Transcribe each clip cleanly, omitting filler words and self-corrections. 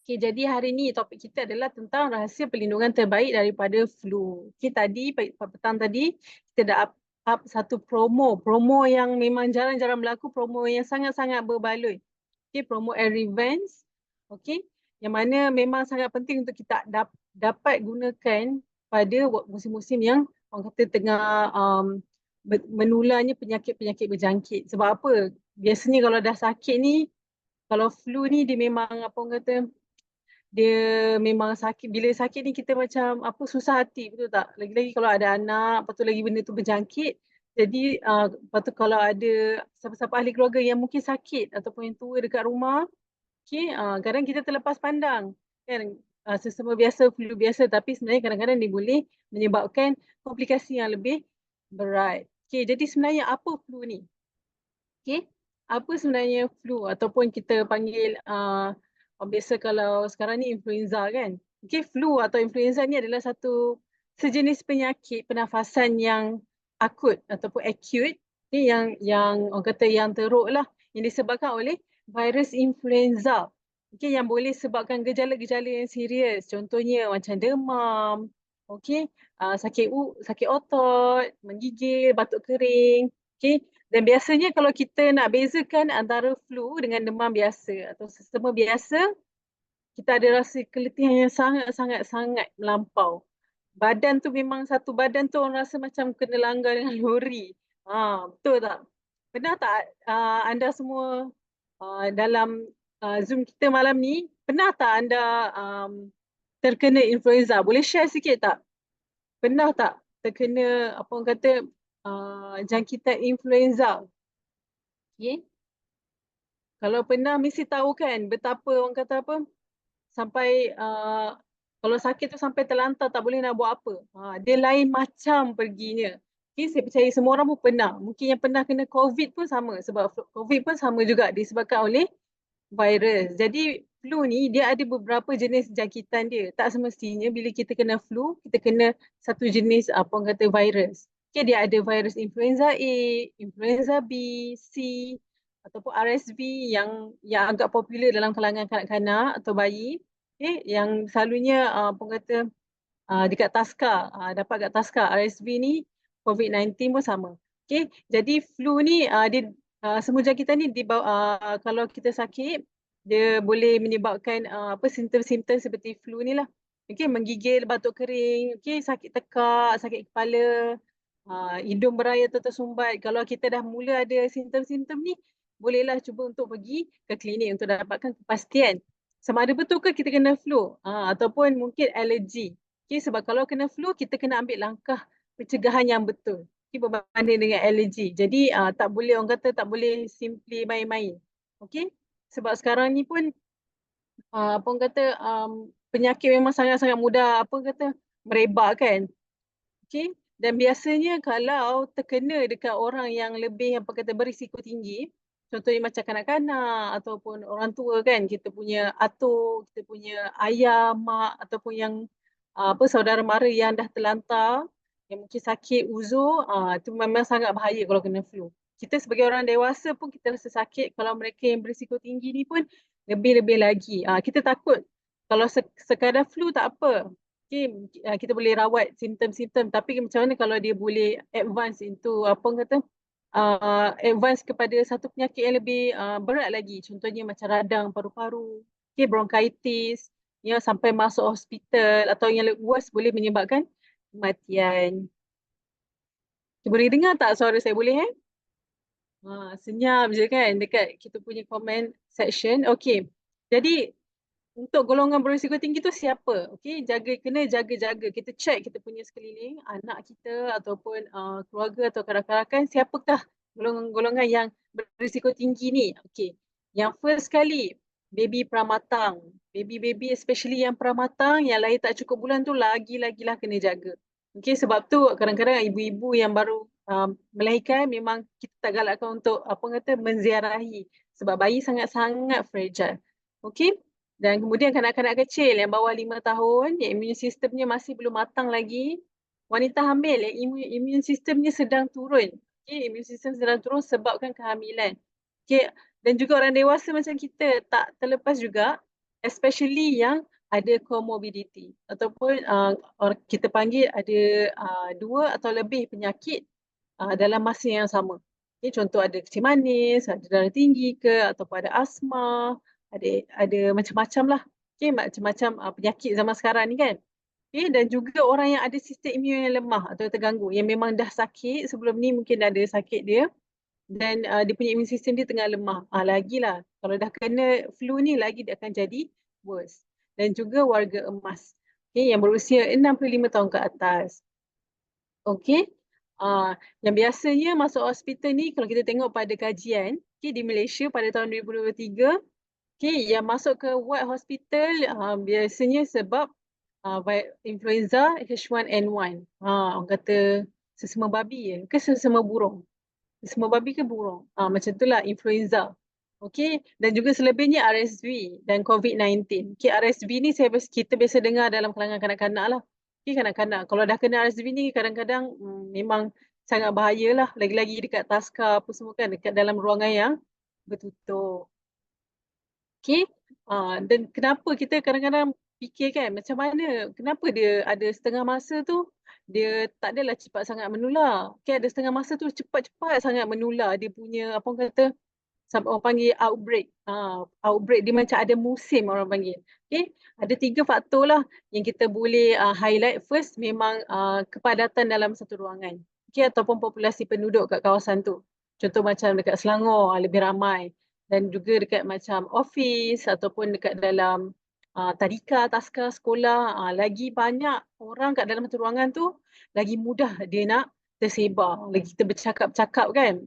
Okay, jadi hari ni topik kita adalah tentang rahsia perlindungan terbaik daripada flu. Okay, tadi petang tadi kita dah up satu promo yang memang jarang-jarang berlaku, promo yang sangat-sangat berbaloi. Okay, promo Air Revenge. Okay, yang mana memang sangat penting untuk kita dapat gunakan pada musim-musim yang orang kata tengah menularnya penyakit-penyakit berjangkit. Sebab apa? Biasanya kalau dah sakit ni, kalau flu ni dia memang apa orang kata, dia memang sakit. Bila sakit ni kita macam apa susah hati, betul tak? Lagi-lagi kalau ada anak, lepas tu lagi benda tu berjangkit. Jadi lepas tu kalau ada siapa-siapa ahli keluarga yang mungkin sakit ataupun yang tua dekat rumah, okay, kadang kita terlepas pandang kan, sesama biasa, flu biasa, tapi sebenarnya kadang-kadang dia boleh menyebabkan komplikasi yang lebih berat. Okay, jadi sebenarnya apa flu ni? Okay, apa sebenarnya flu ataupun kita panggil biasa kalau sekarang ni influenza kan. Okay, flu atau influenza ni adalah satu sejenis penyakit pernafasan yang akut ataupun acute, okay, yang orang kata yang teruk lah, yang disebabkan oleh virus influenza. Okay, yang boleh sebabkan gejala-gejala yang serius. Contohnya macam demam, okay, sakit otot, menggigil, batuk kering. Okay, dan biasanya kalau kita nak bezakan antara flu dengan demam biasa atau sesama biasa, kita ada rasa keletihan yang sangat-sangat melampau. Badan tu memang satu badan tu orang rasa macam kena langgar dengan lori. Betul tak? Pernah tak anda semua dalam Zoom kita malam ni, pernah tak anda terkena influenza? Boleh share sikit tak? Pernah tak terkena apa orang kata jangkitan influenza? Okay. Kalau pernah mesti tahu kan betapa orang kata apa, sampai kalau sakit tu sampai terlantar tak boleh nak buat apa. Dia lain macam perginya. Okay, saya percaya semua orang pun pernah. Mungkin yang pernah kena COVID pun sama, sebab COVID pun sama juga disebabkan oleh virus. Jadi flu ni dia ada beberapa jenis jangkitan dia. Tak semestinya bila kita kena flu, kita kena satu jenis apa orang kata virus. Okay, dia ada virus influenza A, influenza B, C, ataupun RSV yang agak popular dalam kalangan kanak-kanak atau bayi. Okay, yang selalunya apa orang kata dekat taska, dapat kat taska. RSV ni COVID-19 pun sama. Okay, jadi flu ni dia semua jangkitan ni kalau kita sakit, dia boleh menyebabkan apa simptom-simptom seperti flu ni lah. Okay, menggigil, batuk kering, okay, sakit tekak, sakit kepala, hidung beraya atau tersumbat. Kalau kita dah mula ada simptom-simptom ni, bolehlah cuba untuk pergi ke klinik untuk dapatkan kepastian sama ada betul ke kita kena flu ataupun mungkin alergi. Okay, sebab kalau kena flu, kita kena ambil langkah pencegahan yang betul. Okay, berbanding dengan alergi. Jadi tak boleh, orang kata tak boleh simply main-main. Okay, sebab sekarang ni pun apa orang kata penyakit memang sangat-sangat mudah apa kata merebak kan. Okay, dan biasanya kalau terkena dekat orang yang lebih apa kata berisiko tinggi, contohnya macam kanak-kanak ataupun orang tua kan, kita punya atuk, kita punya ayah, mak ataupun yang apa saudara mara yang dah terlantar, yang mungkin sakit uzur, itu memang sangat bahaya kalau kena flu. Kita sebagai orang dewasa pun kita rasa sakit, kalau mereka yang berisiko tinggi ni pun lebih-lebih lagi. Kita takut kalau sekadar flu tak apa. Okay, kita boleh rawat simptom-simptom, tapi macam mana kalau dia boleh advance into apa orang kata advance kepada satu penyakit yang lebih berat lagi, contohnya macam radang paru-paru, okay, bronkitis, ya, sampai masuk hospital atau yang worst boleh menyebabkan kematian. Boleh dengar tak suara saya, boleh senyap je kan dekat kita punya comment section. Okay, jadi untuk golongan berisiko tinggi tu siapa? Okey, kena jaga-jaga. Kita check kita punya sekeliling, anak kita ataupun keluarga atau rakan-rakan, siapakah golongan-golongan yang berisiko tinggi ni? Okey. Yang first sekali, baby pramatang. Baby-baby especially yang pramatang, yang lahir tak cukup bulan tu lagi-lagilah kena jaga. Okey, sebab tu kadang-kadang ibu-ibu yang baru melahirkan memang kita tak galakkan untuk apa kata menziarahi sebab bayi sangat-sangat fragile. Okey. Dan kemudian kanak-kanak kecil yang bawah 5 tahun, yang imun sistemnya masih belum matang lagi, wanita hamil yang imun sistemnya sedang turun. Okay, imun sistem sedang turun sebabkan kehamilan. Okay, dan juga orang dewasa macam kita, tak terlepas juga especially yang ada comorbidity ataupun kita panggil ada 2 atau lebih penyakit dalam masa yang sama. Okay, contoh ada kencing manis, ada darah tinggi ke, ataupun ada asma, ada macam-macam lah. Okay, macam-macam penyakit zaman sekarang ni kan. Okay, dan juga orang yang ada sistem imun yang lemah atau terganggu, yang memang dah sakit sebelum ni, mungkin ada sakit dia dan dia punya imun sistem dia tengah lemah. Lagilah, kalau dah kena flu ni lagi dia akan jadi worse. Dan juga warga emas, okay, yang berusia 65 tahun ke atas. Okey. Yang biasanya masuk hospital ni kalau kita tengok pada kajian di Malaysia pada tahun 2023, yang masuk ke ward hospital biasanya sebab influenza H1N1. Orang kata sesama babi ke sesama burung? Sesama babi ke burung? Macam itulah influenza. Okey, dan juga selebihnya RSV dan COVID-19. RSV ni kita biasa dengar dalam kalangan kanak-kanak lah. Kanak-kanak kalau dah kena RSV ni kadang-kadang memang sangat bahayalah, lagi-lagi dekat taska apa semua kan, dekat dalam ruangan yang bertutup. Dan kenapa kita kadang-kadang fikir kan macam mana, kenapa dia ada setengah masa tu dia tak adalah cepat sangat menular. Ada setengah masa tu cepat-cepat sangat menular, dia punya apa orang kata, sampai orang panggil outbreak. Outbreak dia macam ada musim orang panggil. Ada 3 faktor lah yang kita boleh highlight. First, memang kepadatan dalam satu ruangan. Ataupun populasi penduduk kat kawasan tu. Contoh macam dekat Selangor lebih ramai. Dan juga dekat macam office ataupun dekat dalam tadika, taska, sekolah. Lagi banyak orang kat dalam satu ruangan tu, lagi mudah dia nak tersebar. Lagi kita bercakap-cakap kan.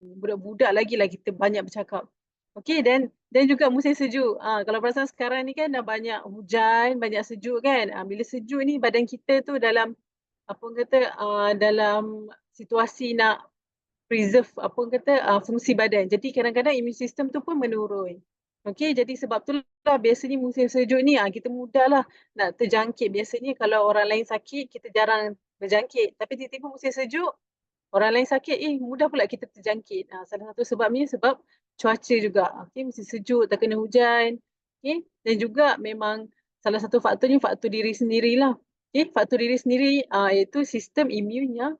Budak-budak lagi kita banyak bercakap. Okey, dan juga musim sejuk. Kalau perasan sekarang ni kan dah banyak hujan, banyak sejuk kan. Bila sejuk ni badan kita tu dalam apa orang kata dalam situasi nak preserve apa orang kata fungsi badan. Jadi kadang-kadang imun sistem tu pun menurun. Okey, jadi sebab tu lah biasanya musim sejuk ni kita mudahlah nak terjangkit. Biasanya kalau orang lain sakit kita jarang berjangkit. Tapi tiba-tiba musim sejuk orang lain sakit, mudah pula kita terjangkit. Salah satu sebabnya sebab cuaca juga. Mesti sejuk, tak kena hujan. Dan juga memang salah satu faktornya faktor diri sendirilah. Faktor diri sendiri iaitu sistem imun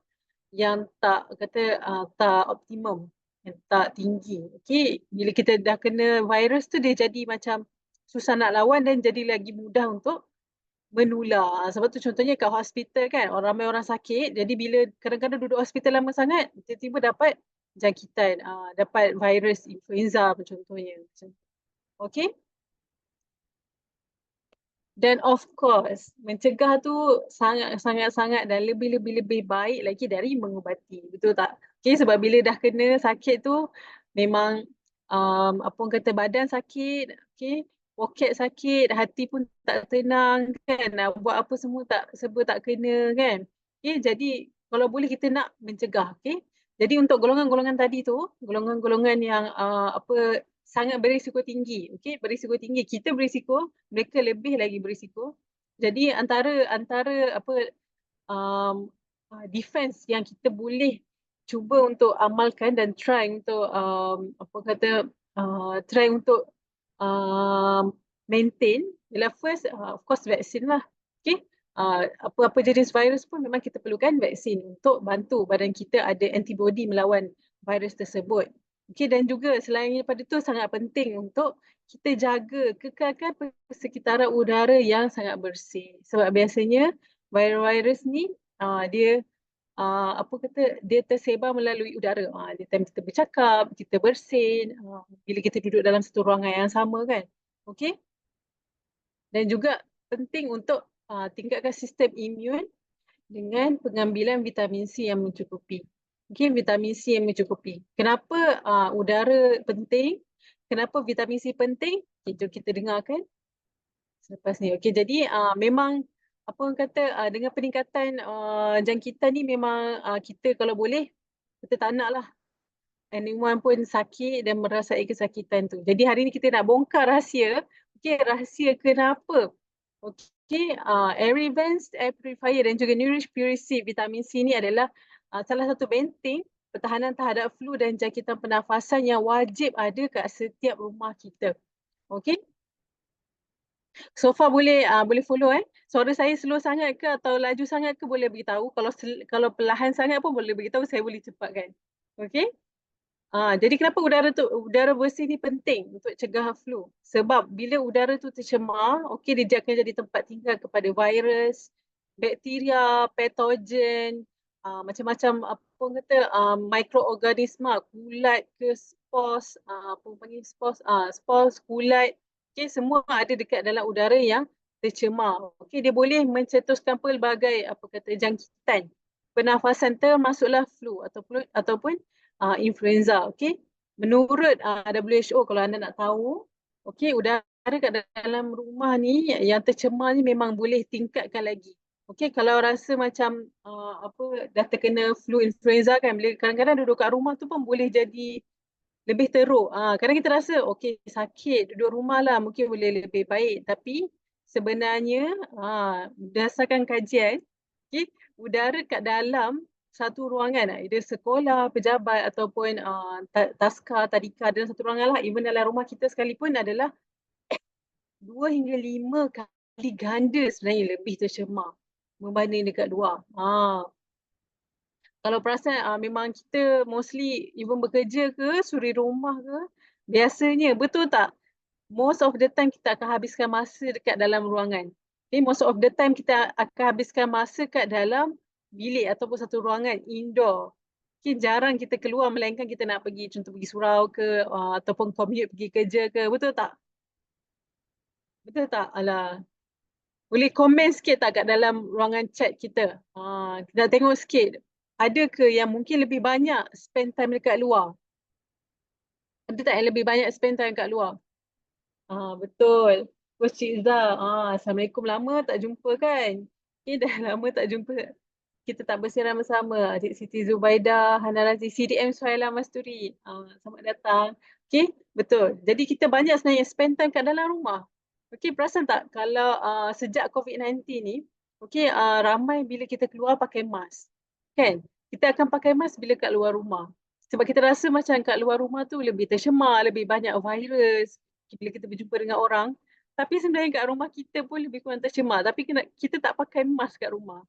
yang tak kata tak optimum, yang tak tinggi. Bila kita dah kena virus tu dia jadi macam susah nak lawan dan jadi lagi mudah untuk menular. Sebab tu contohnya kat hospital kan, ramai orang sakit, jadi bila kadang-kadang duduk hospital lama sangat, tiba-tiba dapat jangkitan, dapat virus influenza contohnya. Okey? Dan of course, mencegah tu sangat-sangat dan lebih-lebih baik lagi dari mengubati. Betul tak? Sebab bila dah kena sakit tu, memang apa orang kata badan sakit, poket sakit, hati pun tak tenang kan, nak buat apa semua serba tak kena kan. Jadi kalau boleh kita nak mencegah. Jadi untuk golongan-golongan tadi tu, golongan-golongan yang apa sangat berisiko tinggi, berisiko tinggi, kita berisiko, mereka lebih lagi berisiko. Jadi antara apa defense yang kita boleh cuba untuk amalkan dan try untuk apa kata try untuk maintain ialah first of course vaksin lah. Apa-apa jenis virus pun memang kita perlukan vaksin untuk bantu badan kita ada antibody melawan virus tersebut. Dan juga selain daripada itu sangat penting untuk kita jaga kekalkan persekitaran udara yang sangat bersih. Sebab biasanya virus ni dia apa kata dia tersebar melalui udara. Dia time kita bercakap, kita bersin, bila kita duduk dalam satu ruangan yang sama kan. Okey? Dan juga penting untuk tingkatkan sistem imun dengan pengambilan vitamin C yang mencukupi. Vitamin C yang mencukupi. Kenapa udara penting? Kenapa vitamin C penting? Jom kita dengarkan selepas ni. Jadi memang apa orang kata dengan peningkatan jangkitan ni memang kita kalau boleh kita tak nak lah anyone pun sakit dan merasai kesakitan tu. Jadi hari ni kita nak bongkar rahsia. Rahsia kenapa air vents, air purifier dan juga Nourish Puricid vitamin C ni adalah salah satu benteng pertahanan terhadap flu dan jangkitan pernafasan yang wajib ada kat setiap rumah kita. Okey? So far boleh boleh follow Suara saya slow sangat ke atau laju sangat ke boleh beritahu. Kalau perlahan sangat pun boleh beritahu, saya boleh cepatkan. Okey? Jadi kenapa udara bersih ni penting untuk cegah flu? Sebab bila udara tu tercemar, okey, dia akan jadi tempat tinggal kepada virus, bakteria, patogen, macam-macam apa orang kata mikroorganisma, kulat ke spores, apa orang panggil spores, spores, kulat, okey, semua ada dekat dalam udara yang tercemar. Okey, dia boleh mencetuskan pelbagai apa kata jangkitan pernafasan termasuklah flu ataupun influenza. Okey, menurut WHO, kalau anda nak tahu, okey, udara kat dalam rumah ni yang tercemar ni memang boleh tingkatkan lagi. Okey, kalau rasa macam apa dah terkena flu influenza kan, bila kadang-kadang duduk kat rumah tu pun boleh jadi lebih teruk. Kadang kita rasa okey sakit duduk rumah lah mungkin boleh lebih baik, tapi sebenarnya berdasarkan kajian, okey, udara kat dalam satu ruangan, either sekolah, pejabat ataupun taska, tadika dalam satu ruangan lah, even dalam rumah kita sekalipun adalah 2 hingga 5 kali ganda sebenarnya lebih tercemar berbanding dekat luar. Kalau perasan memang kita mostly even bekerja ke, suri rumah ke, biasanya betul tak? Most of the time kita akan habiskan masa dekat dalam ruangan. Okay, most of the time kita akan habiskan masa kat dalam bilik ataupun satu ruangan indoor. Okay, jarang kita keluar melainkan kita nak pergi contoh pergi surau ke ataupun commute pergi kerja ke. Betul tak? Betul tak? Alah. Boleh komen sikit tak kat dalam ruangan chat kita? Kita tengok sikit. Ada ke yang mungkin lebih banyak spend time dekat luar? Ada tak yang lebih banyak spend time kat luar? Betul. Coach Cik Zah. Assalamualaikum. Lama tak jumpa kan? Okay, dah lama tak jumpa. Kita tak bersama bersama. Adik Siti Zubaidah, Hana Razi, CDM Suhaila Masturi. Selamat datang. Okay, betul. Jadi kita banyak sebenarnya spend time kat dalam rumah. Okay, perasan tak kalau sejak COVID-19 ni, okay, ramai bila kita keluar pakai mask. Kan? Kita akan pakai mask bila kat luar rumah. Sebab kita rasa macam kat luar rumah tu lebih tercemar, lebih banyak virus bila kita berjumpa dengan orang. Tapi sebenarnya kat rumah kita pun lebih kurang tercemar. Tapi kita tak pakai mask kat rumah.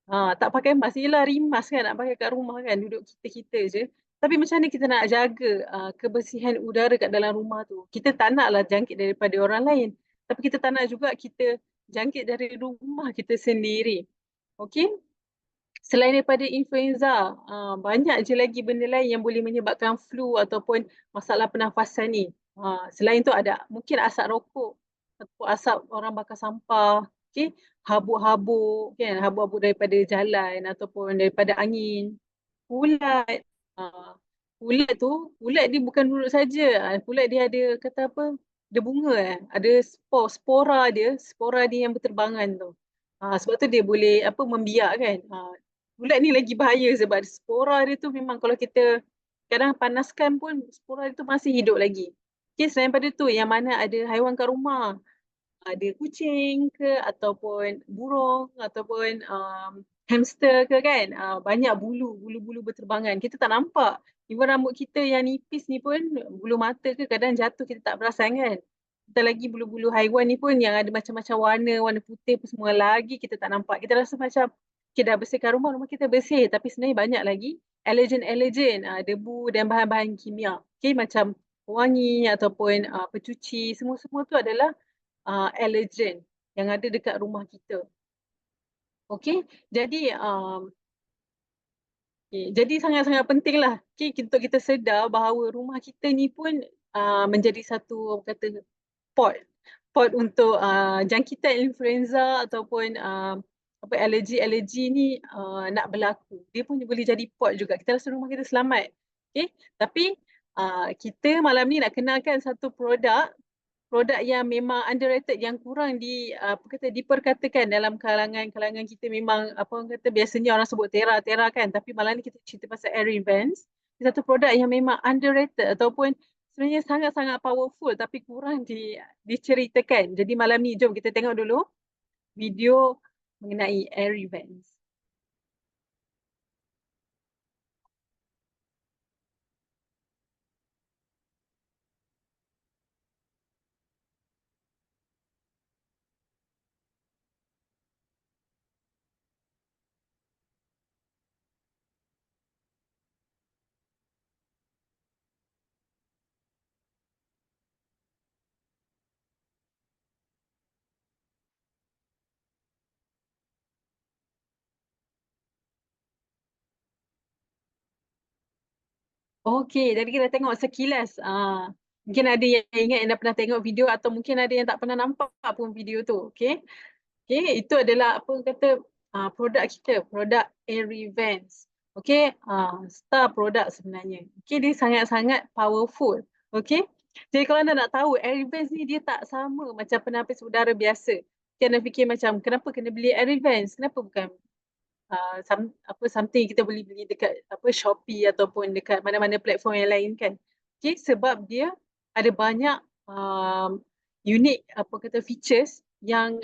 Tak pakai mask. Yelah rimas kan nak pakai kat rumah kan. Duduk kita-kita je. Tapi macam mana kita nak jaga kebersihan udara kat dalam rumah tu. Kita tak naklah jangkit daripada orang lain. Tapi kita tak nak juga kita jangkit dari rumah kita sendiri. Okay? Selain daripada influenza, banyak je lagi benda lain yang boleh menyebabkan flu ataupun masalah pernafasan ni. Selain tu ada mungkin asap rokok ataupun asap orang bakar sampah, okay? Habuk-habuk, kan? Habuk-habuk daripada jalan ataupun daripada angin. Ulat. Ulat dia bukan duduk saja. Ulat dia ada kata apa? Dia bunga Ada spora dia yang berterbangan tu. Sebab tu dia boleh apa membiak kan. Ulat ni lagi bahaya sebab spora dia tu memang kalau kita kadang panaskan pun spora dia tu masih hidup lagi. Okay, selain pada tu yang mana ada haiwan kat rumah, ada kucing ke ataupun burung ataupun hamster ke kan, banyak bulu-bulu berterbangan. Kita tak nampak. Even rambut kita yang nipis ni pun bulu mata ke kadang jatuh kita tak perasan kan. Kita lagi bulu-bulu haiwan ni pun yang ada macam-macam warna, warna putih pun semua lagi kita tak nampak. Kita rasa macam kita dah bersihkan rumah kita bersih. Tapi sebenarnya banyak lagi allergen, debu dan bahan-bahan kimia. Okay, macam wangi ataupun pencuci, semua-semua tu adalah allergen yang ada dekat rumah kita. Okey, jadi jadi sangat-sangat pentinglah untuk kita sedar bahawa rumah kita ni pun menjadi satu kata pot untuk jangkitan influenza ataupun apa alergi ni nak berlaku. Dia pun boleh jadi pot juga. Kita rasa rumah kita selamat. Okey, tapi kita malam ni nak kenalkan satu produk yang memang underrated, yang kurang apa kata diperkatakan dalam kalangan kita. Memang apa orang kata biasanya orang sebut Tera kan, tapi malam ni kita cerita pasal Air Events. Satu produk yang memang underrated ataupun sebenarnya sangat-sangat powerful tapi kurang diceritakan. Jadi malam ni jom kita tengok dulu video mengenai Air Events. Okey, jadi kita tengok sekilas. Mungkin ada yang ingat yang dah pernah tengok video atau mungkin ada yang tak pernah nampak pun video tu. Okey. Okey, itu adalah apa kata produk kita, produk Airy Vents. Okey, star produk sebenarnya. Okey, dia sangat-sangat powerful. Okey. Jadi kalau anda nak tahu Airy Vents ni dia tak sama macam penapis udara biasa. Okay, anda fikir macam kenapa kena beli Airy Vents? Kenapa bukan something kita boleh beli dekat Shopee ataupun dekat mana-mana platform yang lain kan. Okay, sebab dia ada banyak unik features yang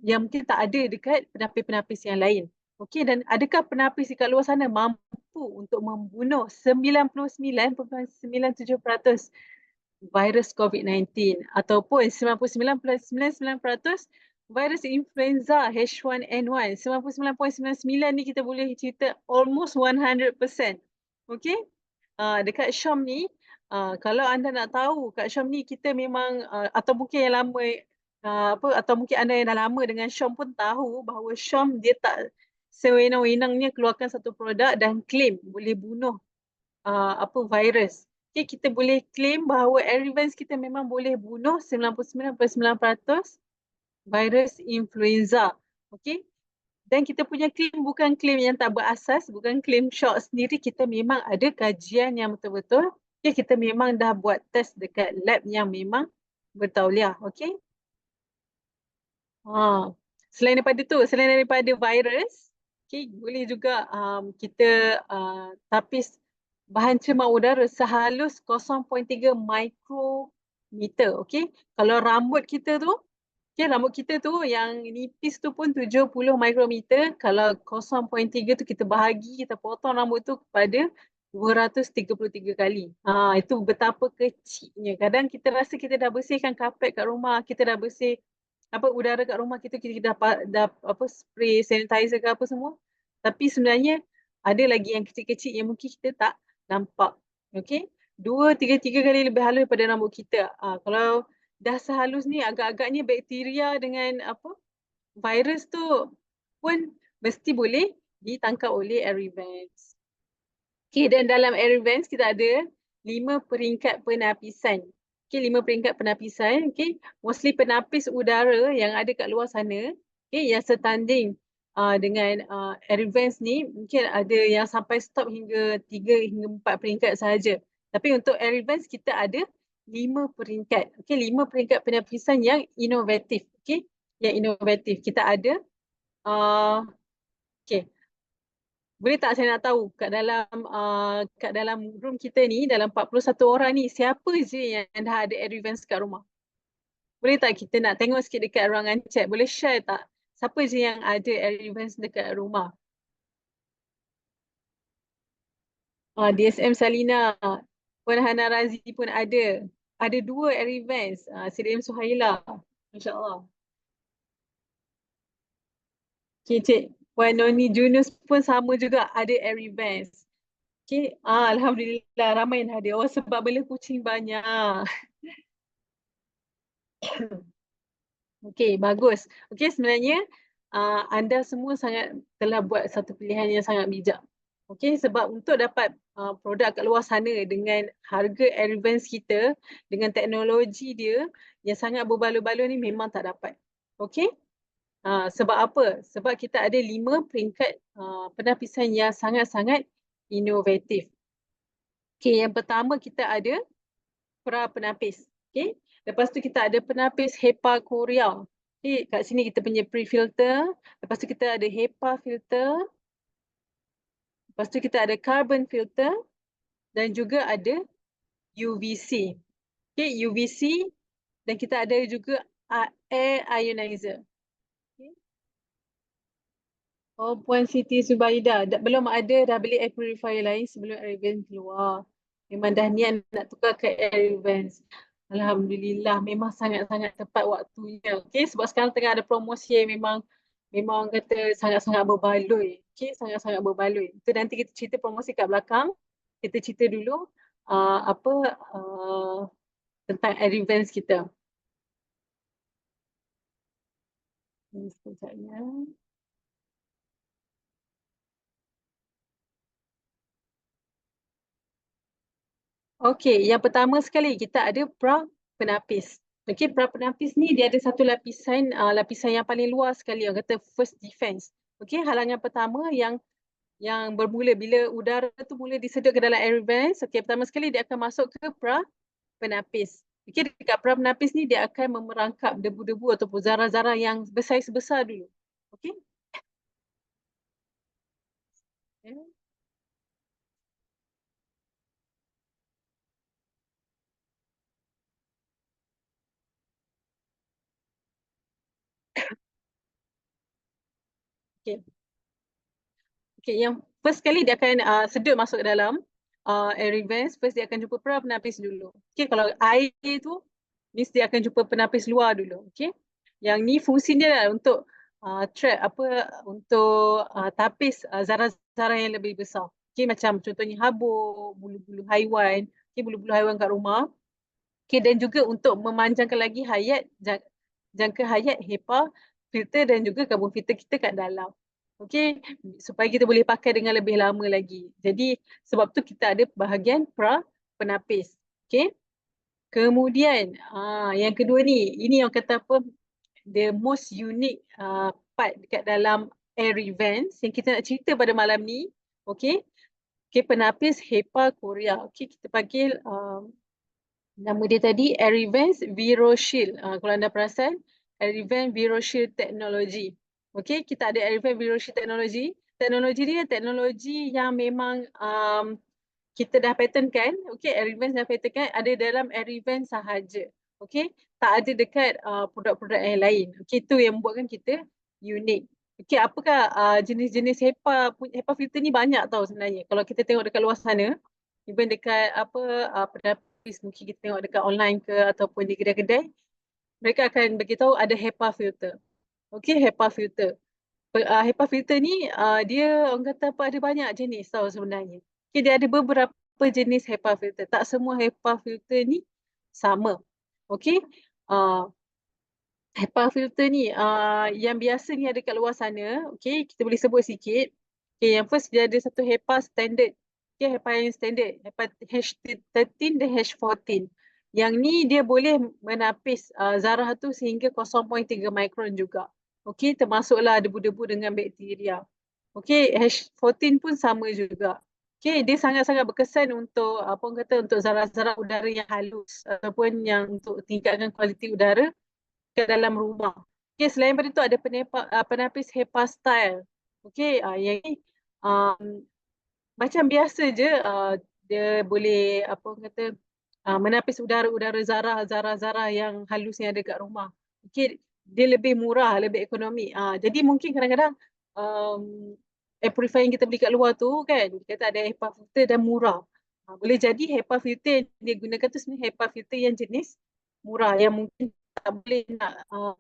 mungkin tak ada dekat penapis-penapis yang lain. Okay, dan adakah penapis dekat luar sana mampu untuk membunuh 99.97% virus COVID-19 ataupun 99.99% virus influenza H1N1. 99.99 ni kita boleh cerita almost 100%. Okay? Dekat Syam ni, kalau anda nak tahu, kat Syam ni kita memang, atau mungkin yang lama, atau mungkin anda yang dah lama dengan Syam pun tahu bahawa Syam dia tak sewenang-wenangnya keluarkan satu produk dan claim boleh bunuh virus. Okay, kita boleh claim bahawa Arivans kita memang boleh bunuh 99.9% virus influenza. Okay. Dan kita punya claim bukan claim yang tak berasas, bukan claim short sendiri. Kita memang ada kajian yang betul-betul. Okay, kita memang dah buat test dekat lab yang memang bertauliah. Okay. Selain daripada virus, okay, boleh juga kita tapis bahan cemar udara sehalus 0.3 mikrometer. Okay. Kalau rambut kita tu, okay, rambut kita tu yang nipis tu pun 70 mikrometer. Kalau 0.3 tu kita bahagi, kita potong rambut tu kepada 233 kali. Itu betapa kecilnya. Kadang kita rasa kita dah bersihkan kapet kat rumah, kita dah bersih udara kat rumah kita, kita dah spray sanitizer ke apa semua. Tapi sebenarnya ada lagi yang kecil-kecil yang mungkin kita tak nampak. Okay. 2, 3 kali lebih halus daripada rambut kita. Kalau dah sehalus ni, agak-agaknya bakteria dengan virus tu pun mesti boleh ditangkap oleh Arivans. Okay, dan dalam Arivans kita ada 5 peringkat penapisan. Okay, 5 peringkat penapisan. Okay, mostly penapis udara yang ada kat luar sana, okay, yang setanding dengan Arivans ni, mungkin ada yang sampai stop hingga 3 hingga 4 peringkat sahaja. Tapi untuk Arivans kita ada 5 peringkat. Okay, 5 peringkat penapisan yang inovatif. Okay, yang inovatif. Kita ada, okay, boleh tak saya nak tahu kat dalam room kita ni, dalam 41 orang ni, siapa je yang dah ada Advance kat rumah? Boleh tak kita nak tengok sikit dekat ruangan chat? Boleh share tak? Siapa je yang ada Advance dekat rumah? DSM Salina, Puan Hana Razi pun ada. Ada 2 Advance. CDM Suhaila. Masya Allah. Okay, Cik. Puan Noni Junus pun sama juga ada Advance. Okay, Alhamdulillah ramai yang ada. Oh, sebab bela kucing banyak. Okey, bagus. Okey, sebenarnya anda semua telah buat satu pilihan yang sangat bijak. Okey, sebab untuk dapat produk kat luar sana dengan harga advance kita, dengan teknologi dia yang sangat berbaloi-baloi ni memang tak dapat. Okey? Sebab apa? Sebab kita ada 5 peringkat penapisan yang sangat-sangat inovatif. Okey, yang pertama kita ada pra penapis. Okay. Lepas tu kita ada penapis HEPA Korea. Okay. Kat sini kita punya pre-filter. Lepas tu kita ada HEPA filter. Lepas tu kita ada carbon filter. Dan juga ada UVC. Okay. UVC. Dan kita ada juga air ionizer. Okay. Oh, Puan Siti Zubaida. Belum ada, dah beli air purifier lain sebelum air event keluar. Memang dah niat nak tukar ke air event. Alhamdulillah, memang sangat-sangat tepat waktunya. Okay, sebab sekarang tengah ada promosi yang memang kata sangat-sangat berbaloi. Okay, sangat-sangat berbaloi. Itu nanti kita cerita promosi kat belakang. Kita cerita dulu tentang air events kita. Sekejapnya. Okey, yang pertama sekali kita ada pra penapis. Okey, pra penapis ni dia ada satu lapisan lapisan yang paling luar sekali, orang kata first defense. Okey, halangan pertama yang bermula bila udara tu mula disedut ke dalam air vents. Okey, pertama sekali dia akan masuk ke pra penapis. Okey, dekat pra penapis ni dia akan memerangkap debu-debu ataupun zarah-zarah yang bersaiz besar dulu. Okey. Okey. Okay, yang first kali dia akan sedut masuk ke dalam air vents. First dia akan jumpa penapis dulu. Okay, kalau air tu means dia akan jumpa penapis luar dulu. Okay, yang ni fungsi dia lah untuk trap untuk tapis zarah-zarah yang lebih besar. Okay, macam contohnya habuk, bulu-bulu haiwan, okay, bulu-bulu haiwan kat rumah. Okay, dan juga untuk memanjangkan lagi jangka hayat HEPA filter dan juga karbon filter kita kat dalam. Okey, supaya kita boleh pakai dengan lebih lama lagi. Jadi sebab tu kita ada bahagian pra penapis. Okey. Kemudian yang kedua ni, ini yang kata apa, the most unique part dekat dalam air vents yang kita nak cerita pada malam ni. Okey. Okey, penapis HEPA Korea. Okey, kita panggil nama dia tadi Airvents ViroShield. Kalau anda perasan, Airvents ViroShield Technology. Okey, kita ada Airvents ViroShield Technology. Teknologi ni teknologi yang memang kita dah patentkan. Okey, Airvents dah patentkan ada dalam Airvents sahaja. Okey, tak ada dekat produk-produk yang lain. Okey, itu yang membuatkan kita unik. Okey, apakah jenis-jenis HEPA filter ni banyak tau sebenarnya. Kalau kita tengok dekat luar sana, even dekat penapis mungkin kita tengok dekat online ke ataupun di kedai-kedai, mereka akan beritahu ada HEPA filter. Okey, HEPA filter. HEPA filter ni dia orang kata apa, ada banyak jenis tau sebenarnya. Okay, dia ada beberapa jenis HEPA filter. Tak semua HEPA filter ni sama. Okey. HEPA filter ni yang biasa ni ada kat luar sana. Okey, kita boleh sebut sikit. Okey, yang first dia ada satu HEPA standard. Okey, HEPA yang standard, HEPA H13 dan H14. Yang ni dia boleh menapis zarah tu sehingga 0.3 mikron juga. Okey, termasuklah debu-debu dengan bakteria. Okey, H14 pun sama juga. Okey, dia sangat-sangat berkesan untuk apa orang kata, untuk zarah-zarah udara yang halus ataupun yang untuk tingkatkan kualiti udara ke dalam rumah. Okay, selain daripada itu ada penapis HEPA style. Okay, yang ini macam biasa je, dia boleh apa orang kata menapis udara-udara zarah-zarah yang halus yang ada kat rumah. Okay, dia lebih murah, lebih ekonomi. Jadi mungkin kadang-kadang air purifier yang kita beli kat luar tu kan, kita kata ada HEPA filter dan murah. Boleh jadi HEPA filter yang dia gunakan tu sebenarnya HEPA filter yang jenis murah, yang mungkin tak boleh nak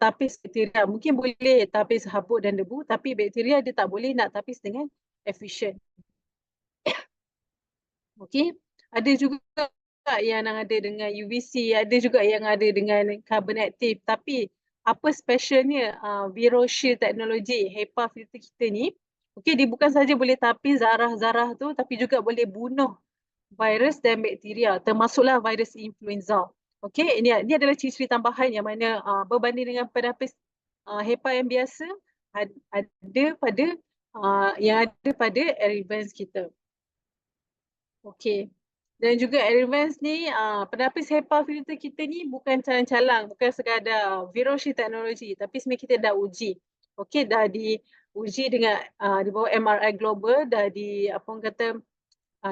tapis bakteria. Mungkin boleh tapis habuk dan debu, tapi bakteria dia tak boleh nak tapis dengan efisien. Okey, ada juga yang ada dengan UVC, ada juga yang ada dengan carbon active. Tapi apa specialnya ViroShield teknologi HEPA filter kita ni, okey, dia bukan saja boleh tapis zarah-zarah tu, tapi juga boleh bunuh virus dan bakteria, termasuklah virus influenza. Okey, ini adalah ciri-ciri tambahan yang mana berbanding dengan penapis HEPA yang biasa, ada pada yang ada pada Airvents kita. Okey. Dan juga Airvents ni, penapis HEPA filter kita ni bukan calang-calang, bukan sekadar ViroShield teknologi, tapi sebenarnya kita dah uji. Okey, dah diuji dengan di bawah MRI Global, dah apa orang kata,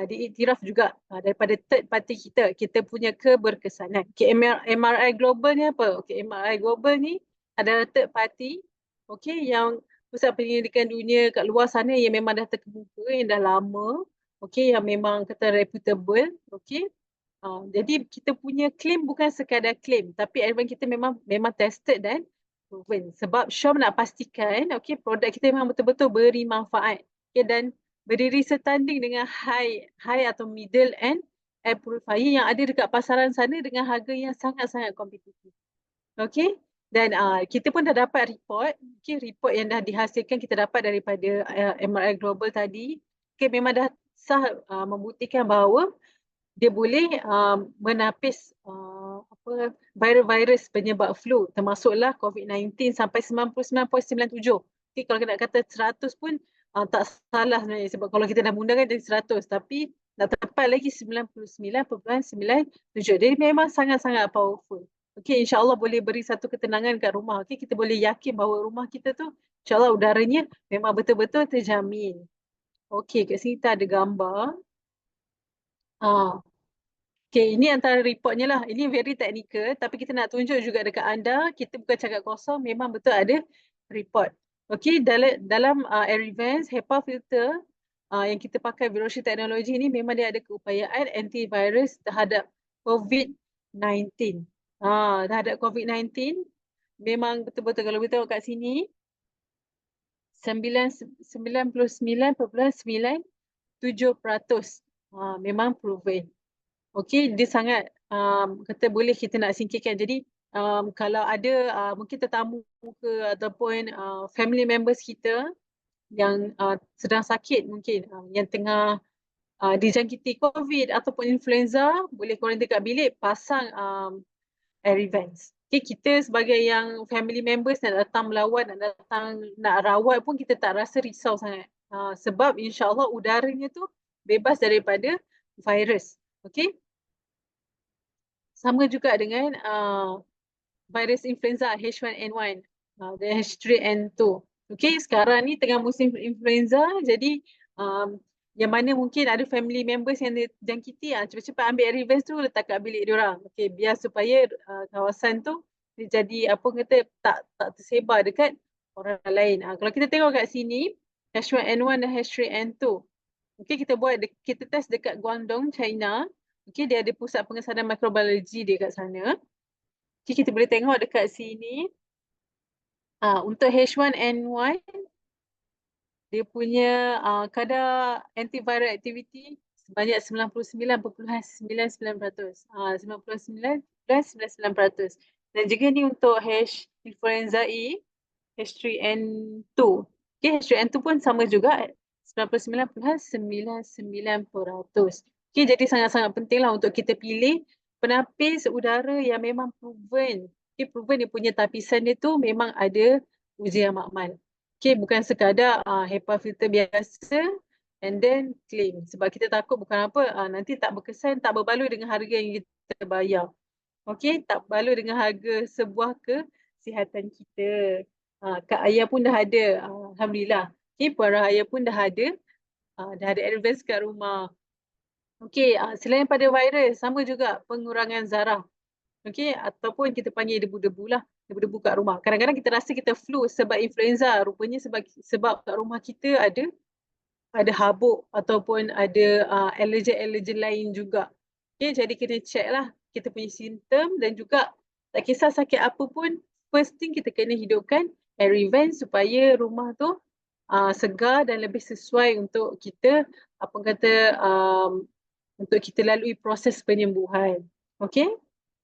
diiktiraf juga daripada third party kita. Kita punya keberkesanan. Okay, MRI Global ni apa? Okay, MRI Global ni adalah third party, okay, yang pusat penyelidikan dunia kat luar sana yang memang dah terkemuka, yang dah lama, okay, yang memang kata reputable, okay. Jadi kita punya claim bukan sekadar claim, tapi elemen kita memang tested dan proven. Sebab Syam nak pastikan, okay, produk kita memang betul-betul beri manfaat, okay, dan berdiri setanding dengan high atau middle end air purifier yang ada dekat pasaran sana dengan harga yang sangat-sangat kompetitif. Okay, dan kita pun dah dapat report, okay, report yang dah dihasilkan kita dapat daripada MRI Global tadi. Okay, memang dah sah membuktikan bahawa dia boleh menapis virus-virus penyebab flu, termasuklah COVID-19 sampai 99.97. Okay, kalau nak kata 100 pun tak salah sebenarnya, sebab kalau kita dah mengundang kan jadi 100, tapi nak tepat lagi 99.97. Jadi memang sangat-sangat powerful. Okay, insyaAllah boleh beri satu ketenangan kat rumah. Okay, kita boleh yakin bahawa rumah kita tu insyaAllah udaranya memang betul-betul terjamin. Okay, kat sini kita ada gambar. Okay, ini antara reportnya lah. Ini very technical, tapi kita nak tunjuk juga dekat anda, kita bukan cakap kosong, memang betul ada report. Okay, dalam air events, HEPA filter yang kita pakai Virosha Teknologi ni memang dia ada keupayaan antivirus terhadap COVID-19. Terhadap COVID-19, memang betul-betul kalau kita tengok kat sini, 99.97% memang proven. Okey, dia sangat kata boleh kita nak singkirkan. Jadi kalau ada mungkin tetamu ke ataupun family members kita yang sedang sakit mungkin, yang tengah dijangkiti COVID ataupun influenza, boleh quarantine kat bilik, pasang air events. Okay, kita sebagai yang family members nak datang melawat, nak datang nak rawat pun kita tak rasa risau sangat. Sebab insyaAllah udaranya tu bebas daripada virus. Okay. Sama juga dengan virus influenza H1N1 dan H3N2. Okay, sekarang ni tengah musim influenza, jadi yang mana mungkin ada family members yang dijangkiti, cepat-cepat ambil revenge tu letak kat bilik diorang. Okay, biar supaya kawasan tu dia jadi apa kata tak tersebar dekat orang lain. Kalau kita tengok kat sini H1N1 dan H3N2. Okay, kita test dekat Guangdong, China. Okay, dia ada pusat pengesanan mikrobiologi dia kat sana. Okay, kita boleh tengok dekat sini. Untuk H1N1, dia punya kadar antiviral activity sebanyak 99.99%. 99.99%. Dan juga ni untuk H influenza E, H3N2. Okay, H3N2 pun sama juga 99.99%. Okay, jadi sangat-sangat pentinglah untuk kita pilih penapis udara yang memang proven. Okay, proven dia punya tapisan dia tu memang ada uji yang makmal. Okay, bukan sekadar HEPA filter biasa and then claim. Sebab kita takut bukan apa, nanti tak berkesan, tak berbaloi dengan harga yang kita bayar. Okay, tak berbaloi dengan harga sebuah kesihatan kita. Kak Ayah pun dah ada, Alhamdulillah. Okay, Puan Rahaya pun dah ada advance kat rumah. Okay, selain pada virus, sama juga pengurangan zarah. Okay, ataupun kita panggil debu-debu lah, debu-debu kat rumah. Kadang-kadang kita rasa kita flu sebab influenza, rupanya sebab kat rumah kita ada habuk ataupun ada allergen lain juga. Okay, jadi kena check lah kita punya simptom dan juga tak kisah sakit apa pun, first thing kita kena hidupkan air event supaya rumah tu segar dan lebih sesuai untuk kita untuk kita lalui proses penyembuhan. Okay,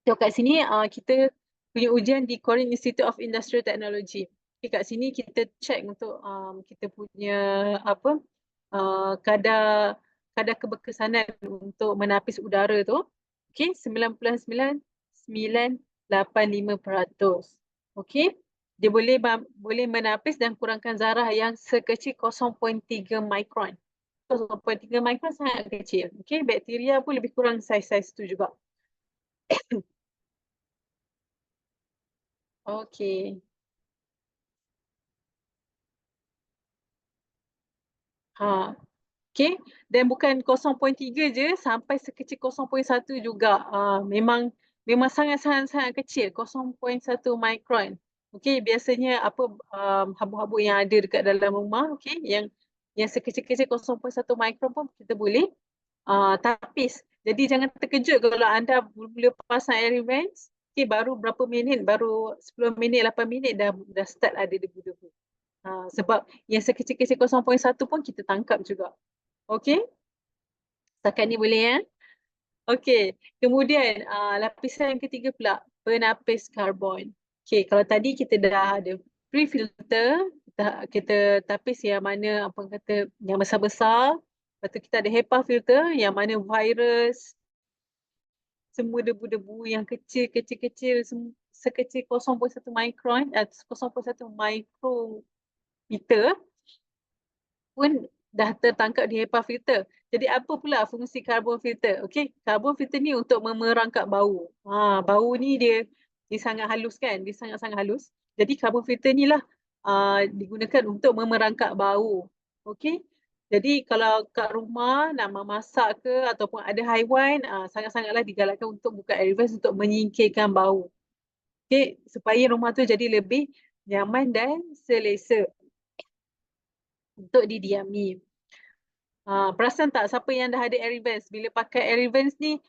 so kat sini kita punya ujian di Korean Institute of Industrial Technology. Okay, kat sini kita check untuk kita punya kadar keberkesanan untuk menapis udara tu. Okay, 99.985%. Okay, dia boleh menapis dan kurangkan zarah yang sekecil 0.3 mikron. 0.3 mikron sangat kecil. Okay, bakteria pun lebih kurang saiz tu juga. Okay. Okay, dan bukan 0.3 je, sampai sekecil 0.1 juga. Memang sangat-sangat kecil, 0.1 mikron. Okay, biasanya habuk-habuk yang ada dekat dalam rumah, okay, yang sekecil-kecil 0.1 mikron pun kita boleh tapis. Jadi jangan terkejut kalau anda mula pasang air events, okay, baru berapa minit, baru 10 minit, 8 minit dah start ada debu-debu. Sebab yang sekecil-kecil 0.1 pun kita tangkap juga. Okay, setakat ni boleh ya. Okay, kemudian lapisan yang ketiga pula, penapis karbon. Okay, kalau tadi kita dah ada pre-filter, kita tapis yang mana yang besar-besar. Lepas tu kita ada HEPA filter yang mana virus semua debu-debu yang kecil sekecil 0.1 mikron atau 0.1 mikrometer pun dah tertangkap di HEPA filter. Jadi apa pula fungsi karbon filter? Okey, karbon filter ni untuk merangkap bau. Bau ni dia sangat halus kan? Dia sangat-sangat halus. Jadi karbon filter ni lah digunakan untuk merangkap bau. Okey. Jadi kalau kat rumah nak memasak ke ataupun ada haiwan, sangat-sangatlah digalakkan untuk buka air vents untuk menyingkirkan bau. Okey, supaya rumah tu jadi lebih nyaman dan selesa untuk didiami. Perasan tak siapa yang dah ada air vents? Bila pakai air vents ni,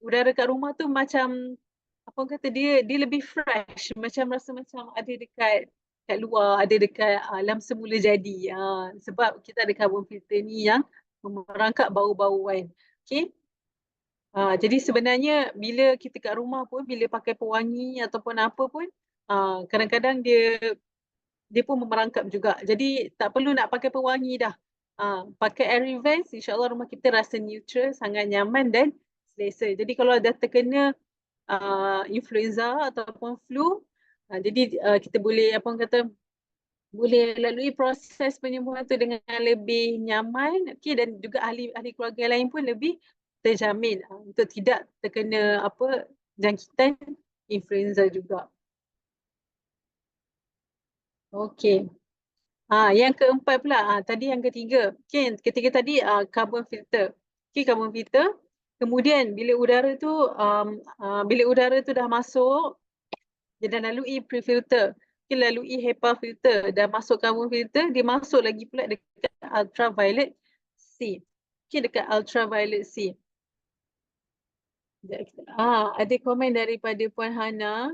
udara kat rumah tu macam apa orang kata dia lebih fresh, macam rasa macam ada dekat luar, ada dekat alam semula jadi. Sebab kita ada carbon filter ni yang merangkap bau-bauan. Okay? Jadi sebenarnya bila kita kat rumah pun, bila pakai pewangi ataupun apa pun, kadang-kadang dia pun merangkap juga. Jadi tak perlu nak pakai pewangi dah. Pakai air vents, insyaAllah rumah kita rasa neutral, sangat nyaman dan selesa. Jadi kalau dah terkena influenza ataupun flu, jadi kita boleh apa orang kata, boleh lalui proses penyembuhan tu dengan lebih nyaman, okay, dan juga ahli keluarga lain pun lebih terjamin untuk tidak terkena apa jangkitan influenza juga. Okey. Yang keempat pula, tadi yang ketiga. Okay, ketiga tadi carbon filter. Okay, carbon filter. Kemudian bila udara tu dah masuk, dia dah lalui pre-filter. Okay, lalui HEPA filter. Dah masuk carbon filter, dia masuk lagi pula dekat ultraviolet C. Okay, dekat ultraviolet C. Ada komen daripada Puan Hana.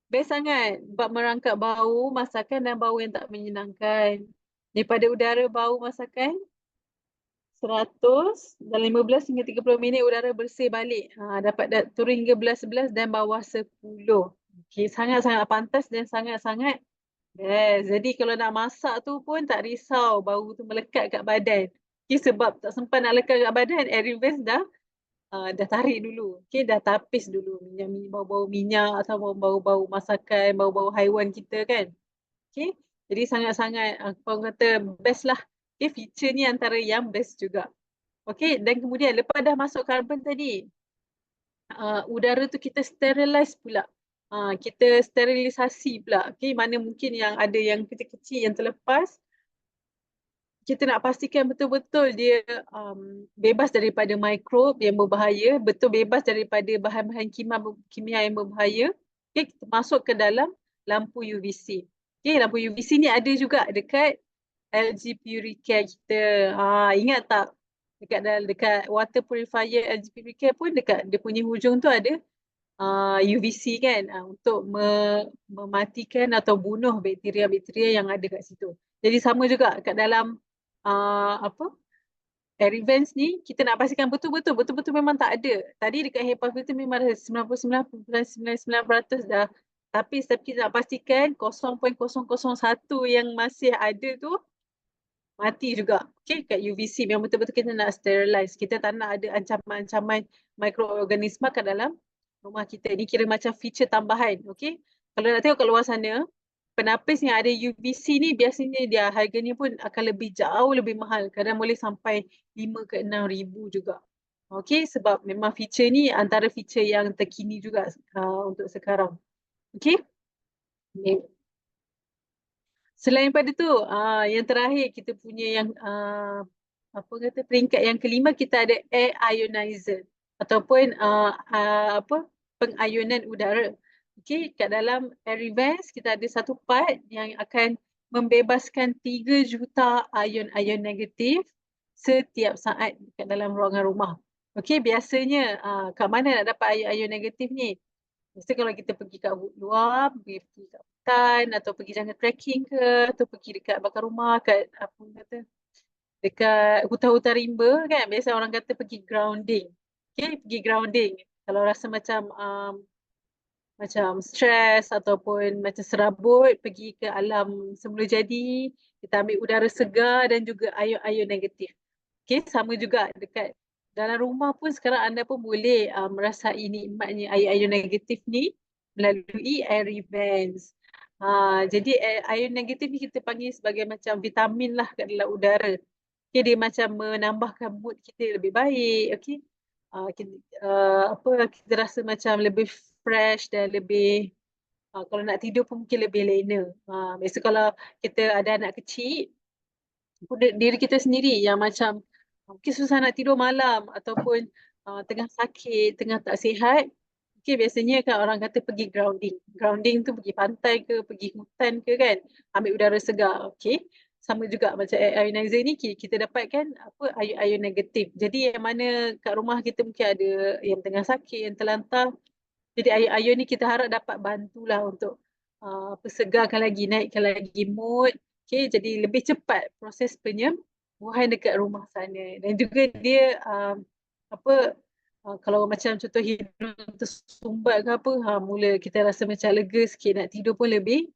Best sangat bab merangkap bau masakan dan bau yang tak menyenangkan. Daripada udara bau masakan 100 dan 15 hingga 30 minit udara bersih balik. Dapat turun hingga 11 dan bawah 10. Okay, sangat-sangat pantas dan sangat-sangat best. Jadi kalau nak masak tu pun tak risau bau tu melekat kat badan. Okay, sebab tak sempat nak lekat kat badan, air vents dah tarik dulu. Okay, dah tapis dulu bau-bau minyak atau bau-bau masakan, bau-bau haiwan kita kan. Okay, jadi sangat-sangat orang kata best lah. Okay, feature ni antara yang best juga. Okay, dan kemudian lepas dah masuk karbon tadi, udara tu kita sterilize pula. Kita sterilisasi pula. Okay, mana mungkin yang ada yang kecil-kecil yang terlepas, kita nak pastikan betul-betul dia bebas daripada mikrob yang berbahaya, betul bebas daripada bahan-bahan kimia yang berbahaya. Okay, kita masuk ke dalam lampu UVC. Okay, lampu UVC ni ada juga dekat LG Puricare kita. Ingat tak? Dekat water purifier LG Puricare pun dekat dia punya hujung tu ada UVC kan, untuk mematikan atau bunuh bakteria-bakteria yang ada kat situ. Jadi sama juga kat dalam air vents ni, kita nak pastikan betul-betul memang tak ada. Tadi dekat HEPA filter memang ada 99.99% dah. Tapi kita nak pastikan 0.001 yang masih ada tu mati juga. Okay, kat UVC memang betul-betul kita nak sterilize. Kita tak nak ada ancaman-ancaman mikroorganisma kat dalam rumah kita. Ini kira macam feature tambahan. Okay, kalau nak tengok kat luar sana, penapis yang ada UVC ni biasanya dia harganya pun akan lebih jauh lebih mahal. Kadang boleh sampai 5 ke 6 ribu juga. Okay, sebab memang feature ni antara feature yang terkini juga untuk sekarang. Okay. Selain pada tu, yang terakhir kita punya yang apa kata peringkat yang kelima, kita ada air ionizer ataupun pengayunan udara. Okey, kat dalam air vents kita ada satu part yang akan membebaskan 3 juta ion-ion negatif setiap saat kat dalam ruangan rumah. Okey, biasanya kat mana nak dapat ion-ion negatif ni? Mesti kalau kita pergi kat luar, pergi kat hutan atau pergi jalan trekking ke, atau pergi dekat bakar rumah, kat apa kata, dekat hutan-hutan rimba kan, biasa orang kata pergi grounding. Okay, pergi grounding. Kalau rasa macam stres ataupun macam serabut, pergi ke alam semula jadi, kita ambil udara segar dan juga ion-ion negatif. Okay, sama juga dekat dalam rumah pun sekarang anda pun boleh merasai nikmatnya ion negatif ni melalui airy vents. Jadi ion negatif ni kita panggil sebagai macam vitamin lah kat dalam udara. Okay, dia macam menambahkan mood kita lebih baik. Okay. Kita rasa macam lebih fresh dan lebih kalau nak tidur pun mungkin lebih lena. Biasa kalau kita ada anak kecil, diri kita sendiri yang macam mungkin susah nak tidur malam ataupun tengah sakit, tengah tak sihat. Okay, biasanya kan orang kata pergi grounding. Grounding tu pergi pantai ke, pergi hutan ke kan, ambil udara segar. Okay. Sama juga macam air ionizer ni kita dapatkan apa ion negatif. Jadi yang mana kat rumah kita mungkin ada yang tengah sakit, yang terlantar. Jadi ion ni kita harap dapat bantulah untuk segarkan lagi, naikkan lagi mood. Okay, jadi lebih cepat proses penyembuhan dekat rumah sana. Dan juga dia kalau macam contoh hidung tersumbat ke apa, mula kita rasa macam lega sikit, nak tidur pun lebih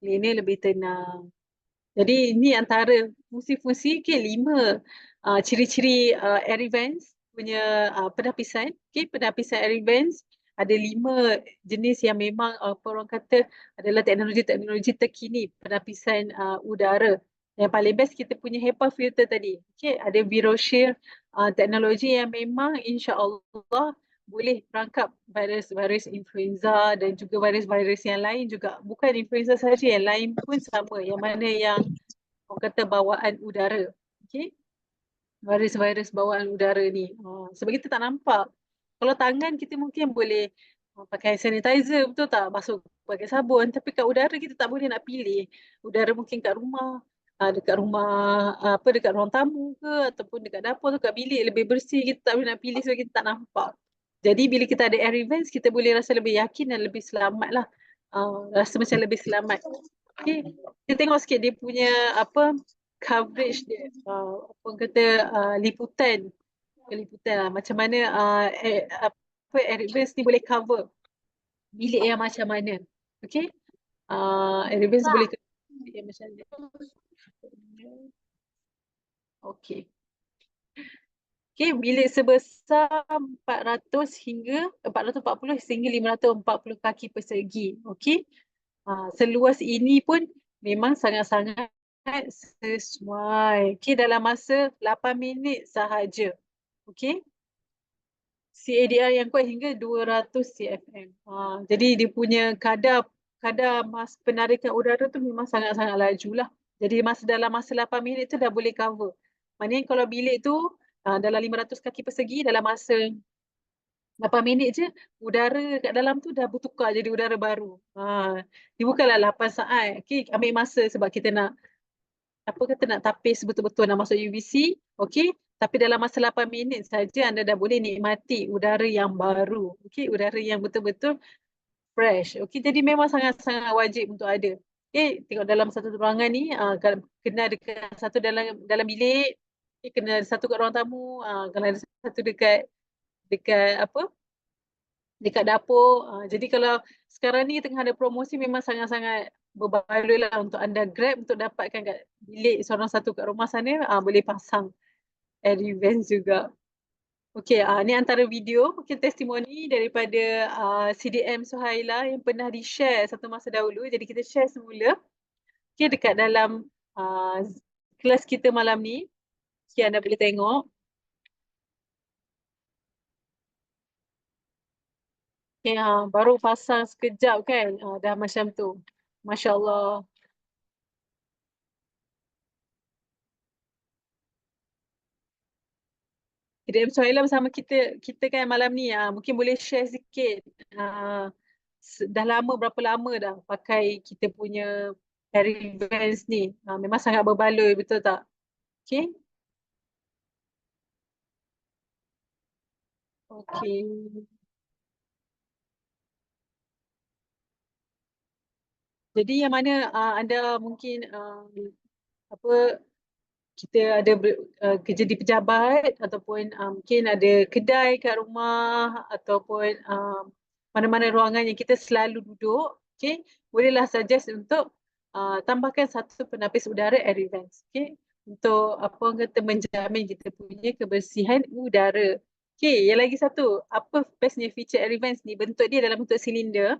lena, lebih tenang. Jadi ini antara fungsi-fungsi, okay, 5 ciri-ciri airy vents punya penapisan. Okay, penapisan airy vents ada 5 jenis yang memang apa orang kata adalah teknologi-teknologi terkini penapisan udara. Yang paling best kita punya HEPA filter tadi. Okay, ada ViroShield teknologi yang memang insya-Allah boleh rangkap virus-virus influenza dan juga virus-virus yang lain juga. Bukan influenza saja, yang lain pun sama. Yang mana yang orang kata bawaan udara. Okay? Virus-virus bawaan udara ni. Sebab kita tak nampak. Kalau tangan kita mungkin boleh pakai sanitizer, betul tak? Basuh pakai sabun. Tapi kat udara kita tak boleh nak pilih. Udara mungkin kat rumah, dekat rumah, dekat ruang tamu ke, ataupun dekat dapur atau kat bilik lebih bersih. Kita tak boleh nak pilih sebab kita tak nampak. Jadi bila kita ada air events, kita boleh rasa lebih yakin dan lebih selamat lah. Rasa macam lebih selamat. Okay. Kita tengok sikit dia punya coverage dia. Apa kata liputan lah. Macam mana air events ni boleh cover bilik yang macam mana. Okay. Air events boleh cover bilik yang macam mana. Okay. Okay, bilik sebesar 400 hingga 440 hingga 540 kaki persegi. Okay. Seluas ini pun memang sangat-sangat sesuai. Okay, dalam masa 8 minit sahaja. Okay. CADR yang kuat hingga 200 CFM. Jadi dia punya kadar penarikan udara tu memang sangat-sangat laju lah. Jadi dalam masa 8 minit tu dah boleh cover. Maknanya kalau bilik tu dalam 500 kaki persegi dalam masa 8 minit je, udara kat dalam tu dah bertukar jadi udara baru. Dia bukanlah 8 saat. Okay, ambil masa sebab kita nak nak tapis betul-betul, nak masuk UVC. Okay, tapi dalam masa 8 minit saja anda dah boleh nikmati udara yang baru. Okay, udara yang betul-betul fresh. Okay, jadi memang sangat-sangat wajib untuk ada. Okay, tengok dalam satu ruangan ni, kena ada satu dalam bilik, okay, kena ada satu kat ruang tamu, kalau ada satu dekat dekat dapur. Jadi kalau sekarang ni tengah ada promosi, memang sangat-sangat berbaloi lah untuk anda grab untuk dapatkan kat bilik seorang satu kat rumah sana, boleh pasang air vents juga. Okey, ni antara video testimoni daripada CDM Suhaila yang pernah di-share satu masa dahulu. Jadi kita share semula. Okey, dekat dalam kelas kita malam ni. Okay, anda boleh tengok. Okay, baru pasang sekejap kan, dah macam tu. Masya Allah. KDM Suhaila bersama kita kan malam ni, mungkin boleh share sikit. Dah lama, berapa lama dah pakai kita punya Harry Vans ni. Memang sangat berbaloi, betul tak? Okay. Okay. Jadi yang mana anda mungkin apa kita ada kerja di pejabat ataupun mungkin ada kedai kat rumah ataupun mana-mana ruangan yang kita selalu duduk, okay, bolehlah suggest untuk tambahkan satu penapis udara air vents, okay, untuk apa orang kata menjamin kita punya kebersihan udara. Okay, yang lagi satu, apa bestnya feature Advance ni? Bentuk dia dalam bentuk silinder.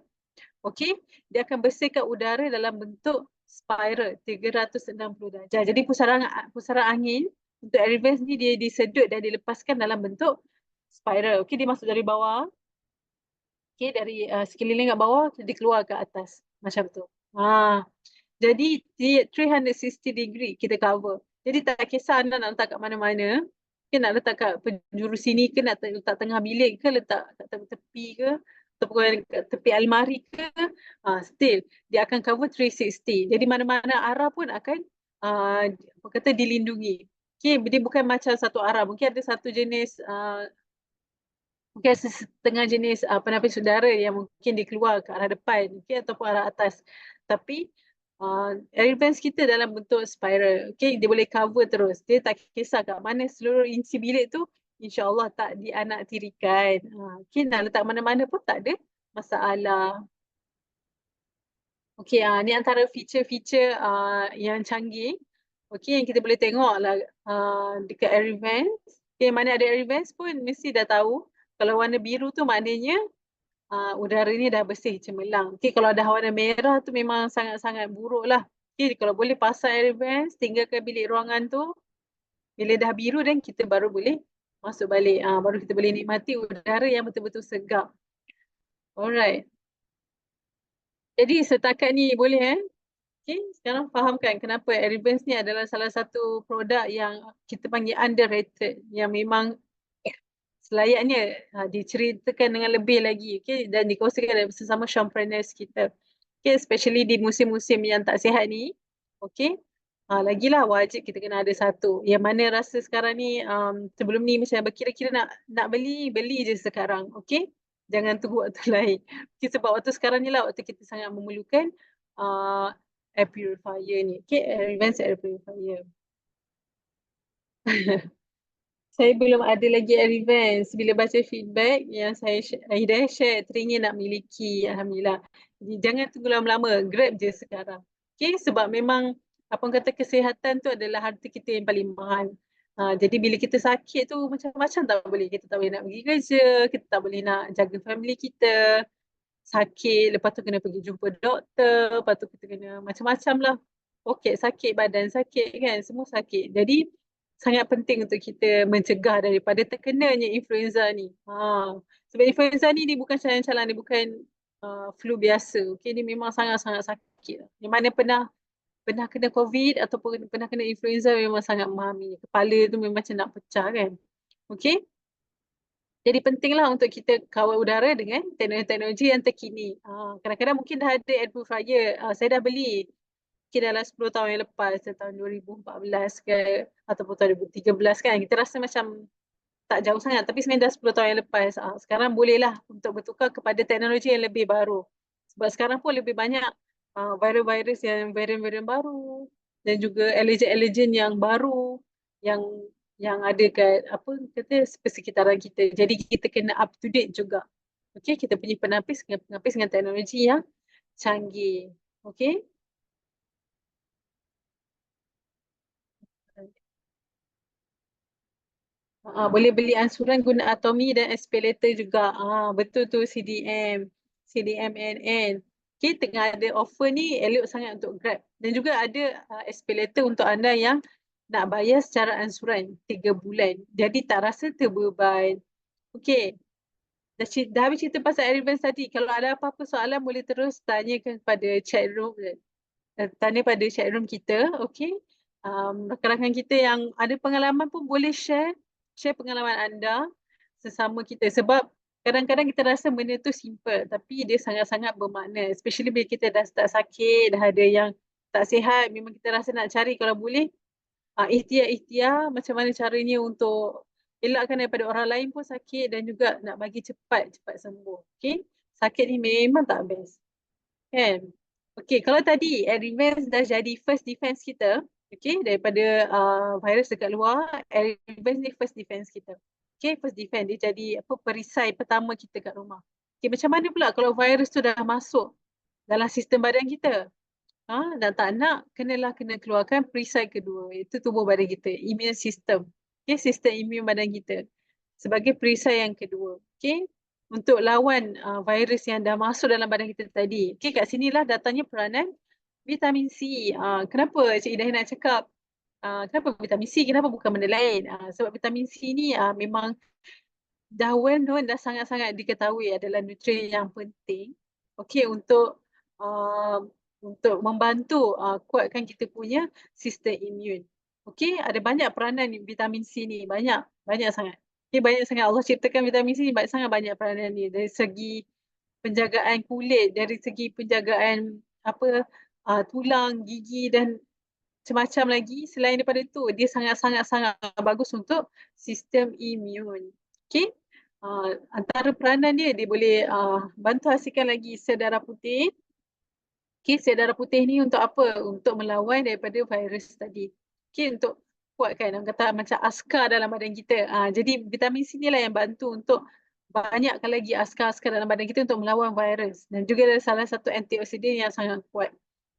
Okay, dia akan bersihkan udara dalam bentuk spiral 360 darjah. Jadi pusaran angin untuk Advance ni dia disedut dan dilepaskan dalam bentuk spiral. Okay, dia masuk dari bawah. Okay, dari sekeliling kat bawah, dia keluar ke atas. Macam tu. Jadi 360 degree kita cover. Jadi tak kisah anda nak letak kat mana-mana, ke nak letak kat penjuru sini ke, nak letak tengah bilik ke, letak kat tepi ke, ataupun kat tepi almari ke, still dia akan cover 360. Jadi mana-mana arah pun akan apa kata dilindungi. Okay, dia bukan macam satu arah. Mungkin ada satu jenis mungkin setengah jenis penapis udara yang mungkin dikeluar ke arah depan, okay, ataupun arah atas. Tapi Advance kita dalam bentuk spiral. Okay, dia boleh cover terus. Dia tak kisah kat mana seluruh inci bilik tu, insyaAllah tak dianaktirikan. Okay, nak letak mana-mana pun tak ada masalah. Okay, ni antara feature-feature yang canggih. Okay, yang kita boleh tengok lah dekat Advance. Okay, mana ada Advance pun mesti dah tahu. Kalau warna biru tu maknanya udara ni dah bersih, cemerlang. Okay, kalau ada warna merah tu memang sangat-sangat buruk lah. Okay, kalau boleh pasang air vents, tinggalkan bilik ruangan tu. Bila dah biru dan kita baru boleh masuk balik. Baru kita boleh nikmati udara yang betul-betul segar. Alright. Jadi setakat ni boleh Okay, sekarang fahamkan kenapa Advance ni adalah salah satu produk yang kita panggil underrated. Yang memang selayaknya diceritakan dengan lebih lagi, okay, dan dikongsikan dengan sesama Showpreneurs kita. Okay, especially di musim-musim yang tak sihat ni. Okay, lagilah wajib kita kena ada satu. Yang mana rasa sekarang ni, sebelum ni macam berkira-kira nak beli je sekarang. Okay, jangan tunggu waktu lain. Okay, sebab waktu sekarang ni lah waktu kita sangat memerlukan air purifier ni. Okay, advanced air purifier. Saya belum ada lagi advance. Bila baca feedback yang Hidayah share, teringin nak miliki. Alhamdulillah. Jadi jangan tunggu lama-lama. Grab je sekarang. Okay, sebab memang apa orang kata kesihatan tu adalah harta kita yang paling mahal. Jadi bila kita sakit tu macam-macam tak boleh. Kita tak boleh nak pergi kerja. Kita tak boleh nak jaga family kita. Sakit, lepas tu kena pergi jumpa doktor. Lepas tu kita kena macam-macam lah. Okey, sakit badan, sakit kan. Semua sakit. Jadi sangat penting untuk kita mencegah daripada terkenanya influenza ni. Sebab influenza ni dia bukan calang-calang, dia bukan flu biasa. Okay, dia memang sangat-sangat sakit. Yang mana pernah kena COVID ataupun pernah kena influenza memang sangat memahami. Kepala tu memang macam nak pecah kan. Okay. Jadi pentinglah untuk kita kawal udara dengan teknologi yang terkini. Kadang-kadang mungkin dah ada air purifier. Saya dah beli mungkin dalam 10 tahun yang lepas, tahun 2014 ke ataupun tahun 2013 kan, kita rasa macam tak jauh sangat, tapi sebenarnya dah 10 tahun yang lepas. Sekarang bolehlah untuk bertukar kepada teknologi yang lebih baru. Sebab sekarang pun lebih banyak virus-virus yang varian-varian baru dan juga allergen-allergen yang baru yang ada kat apa kata persekitaran kita. Jadi kita kena up to date juga. Okey, kita punya penapis dengan teknologi yang canggih. Okey. Boleh beli ansuran guna Atomi dan Espelator juga. Betul tu CDM, CDMNN. Okay, tengah ada offer ni elok sangat untuk Grab. Dan juga ada Espelator untuk anda yang nak bayar secara ansuran 3 bulan. Jadi tak rasa terbeban. Okay, dah habis cerita pasal Advance tadi. Kalau ada apa-apa soalan boleh terus tanyakan kepada chat room. Tanya pada chat room kita, okay. Rakan-rakan kita yang ada pengalaman pun boleh share pengalaman anda sesama kita. Sebab kadang-kadang kita rasa benda tu simple tapi dia sangat-sangat bermakna. Especially bila kita dah start sakit, dah ada yang tak sihat, memang kita rasa nak cari kalau boleh ikhtiar macam mana caranya untuk elakkan daripada orang lain pun sakit dan juga nak bagi cepat sembuh. Okay, sakit ni memang tak best. Kan? Okay, kalau tadi Advance dah jadi first defense kita, okay, daripada virus dekat luar, Advance ni first defense kita. Okay, first defense dia jadi apa perisai pertama kita kat rumah. Okay, macam mana pula kalau virus tu dah masuk dalam sistem badan kita? Dan tak nak, kena keluarkan perisai kedua, iaitu tubuh badan kita, immune system. Okay, sistem immune badan kita. sebagai perisai yang kedua. Okay? Untuk lawan virus yang dah masuk dalam badan kita tadi. Okay, kat sinilah datangnya peranan vitamin C. Kenapa Cik Ida nak cakap kenapa vitamin C, kenapa bukan benda lain? Sebab vitamin C ni memang dah well known, dah sangat-sangat diketahui adalah nutrien yang penting. Okay, untuk membantu kuatkan kita punya sistem imun. Okay, ada banyak peranan vitamin C ni, banyak sangat. Okay, banyak sangat Allah ciptakan vitamin C ni, sangat banyak peranan ni dari segi penjagaan kulit, dari segi penjagaan tulang, gigi dan macam lagi. Selain daripada itu, dia sangat bagus untuk sistem imun. Okay. Antara peranan dia boleh bantu hasilkan lagi sel darah putih. Okay, sel darah putih ni untuk apa? Untuk melawan daripada virus tadi. Okay, untuk kuatkan, orang kata macam askar dalam badan kita. Jadi vitamin C ni lah yang bantu untuk banyakkan lagi askar-askar dalam badan kita untuk melawan virus. Dan juga ada salah satu antioksidan yang sangat kuat.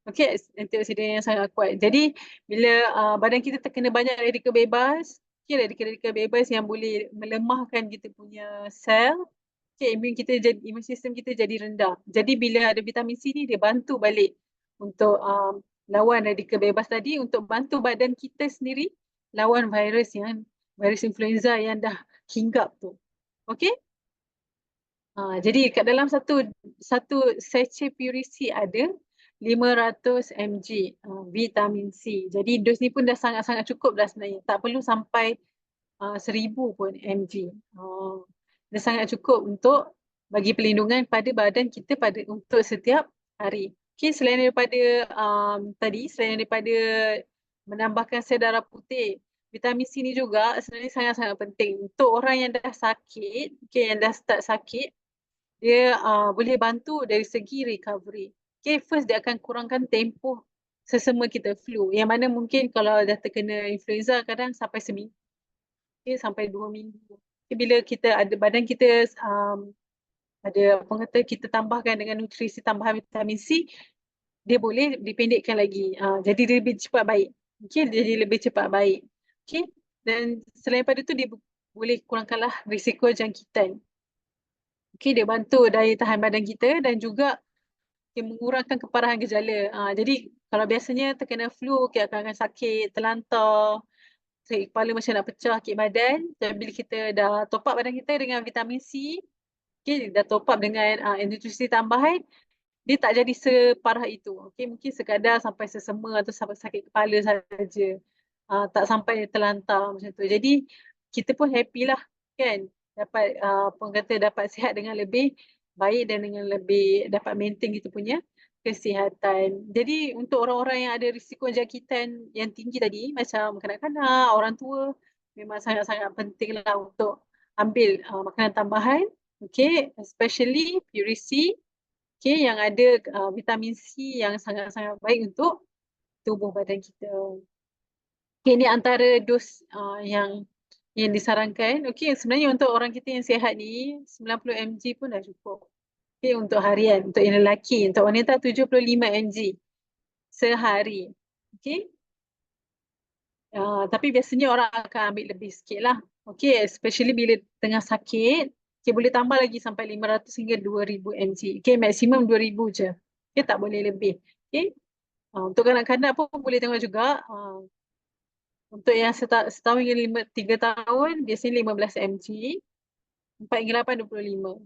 Okay, antioksidan yang sangat kuat. Jadi bila badan kita terkena banyak radikal bebas, okay, radikal bebas yang boleh melemahkan kita punya sel, okay, imun sistem kita jadi rendah. Jadi bila ada vitamin C ni, dia bantu balik untuk lawan radikal bebas tadi, untuk bantu badan kita sendiri lawan virus influenza yang dah hinggap tu. Okay? Jadi kat dalam satu sachet Purisi ada 500 mg vitamin C. Jadi dos ni pun dah sangat-sangat cukup dah sebenarnya. Tak perlu sampai 1000 pun mg. Dia sangat cukup untuk bagi perlindungan pada badan kita untuk setiap hari. Okay, selain daripada selain daripada menambahkan sel darah putih, vitamin C ni juga sebenarnya sangat-sangat penting untuk orang yang dah sakit, okay, yang dah start sakit, dia boleh bantu dari segi recovery. Okay, first dia akan kurangkan tempoh sesama kita flu. Yang mana mungkin kalau dah terkena influenza kadang sampai seminggu, okay, sampai 2 minggu. Okay, bila kita ada badan kita ada apa kata kita tambahkan dengan nutrisi tambahan vitamin C, dia boleh dipendekkan lagi. Jadi dia lebih cepat baik. Okay, jadi lebih cepat baik. Okay, dan selain daripada itu dia boleh kurangkanlah risiko jangkitan. Okay, dia bantu daya tahan badan kita dan juga dia mengurangkan keparahan gejala. Jadi kalau biasanya terkena flu, kita akan sakit, terlantar, sakit kepala macam nak pecah, sakit badan. Dan bila kita dah top up badan kita dengan vitamin C, okay, dah top up dengan nutrisi tambahan, dia tak jadi separah itu. Okay, mungkin sekadar sampai sesema atau sampai sakit kepala saja. Tak sampai terlantar macam tu. Jadi kita pun happy lah kan, dapat dapat sihat dengan lebih baik dan dengan lebih dapat maintain kita punya kesihatan. Jadi untuk orang-orang yang ada risiko jangkitan yang tinggi tadi, macam kanak-kanak, orang tua, memang sangat-sangat penting lah untuk ambil makanan tambahan, okay, especially Purisi, okay, yang ada vitamin C yang sangat-sangat baik untuk tubuh badan kita. Okay, ini antara dos yang disarankan. Okay, sebenarnya untuk orang kita yang sihat ni 90 mg pun dah cukup. Okay, untuk harian, untuk yang lelaki, untuk wanita 75 mg sehari. Okay. Tapi biasanya orang akan ambil lebih sikit lah. Okay, especially bila tengah sakit, okay, boleh tambah lagi sampai 500 hingga 2000 mg. Okay, maksimum 2000 je. Okay, tak boleh lebih. Okay. Untuk kanak-kanak pun boleh tengok juga. Untuk yang setahun hingga 3 tahun, biasanya 15 mg. 4 hingga 8, 25.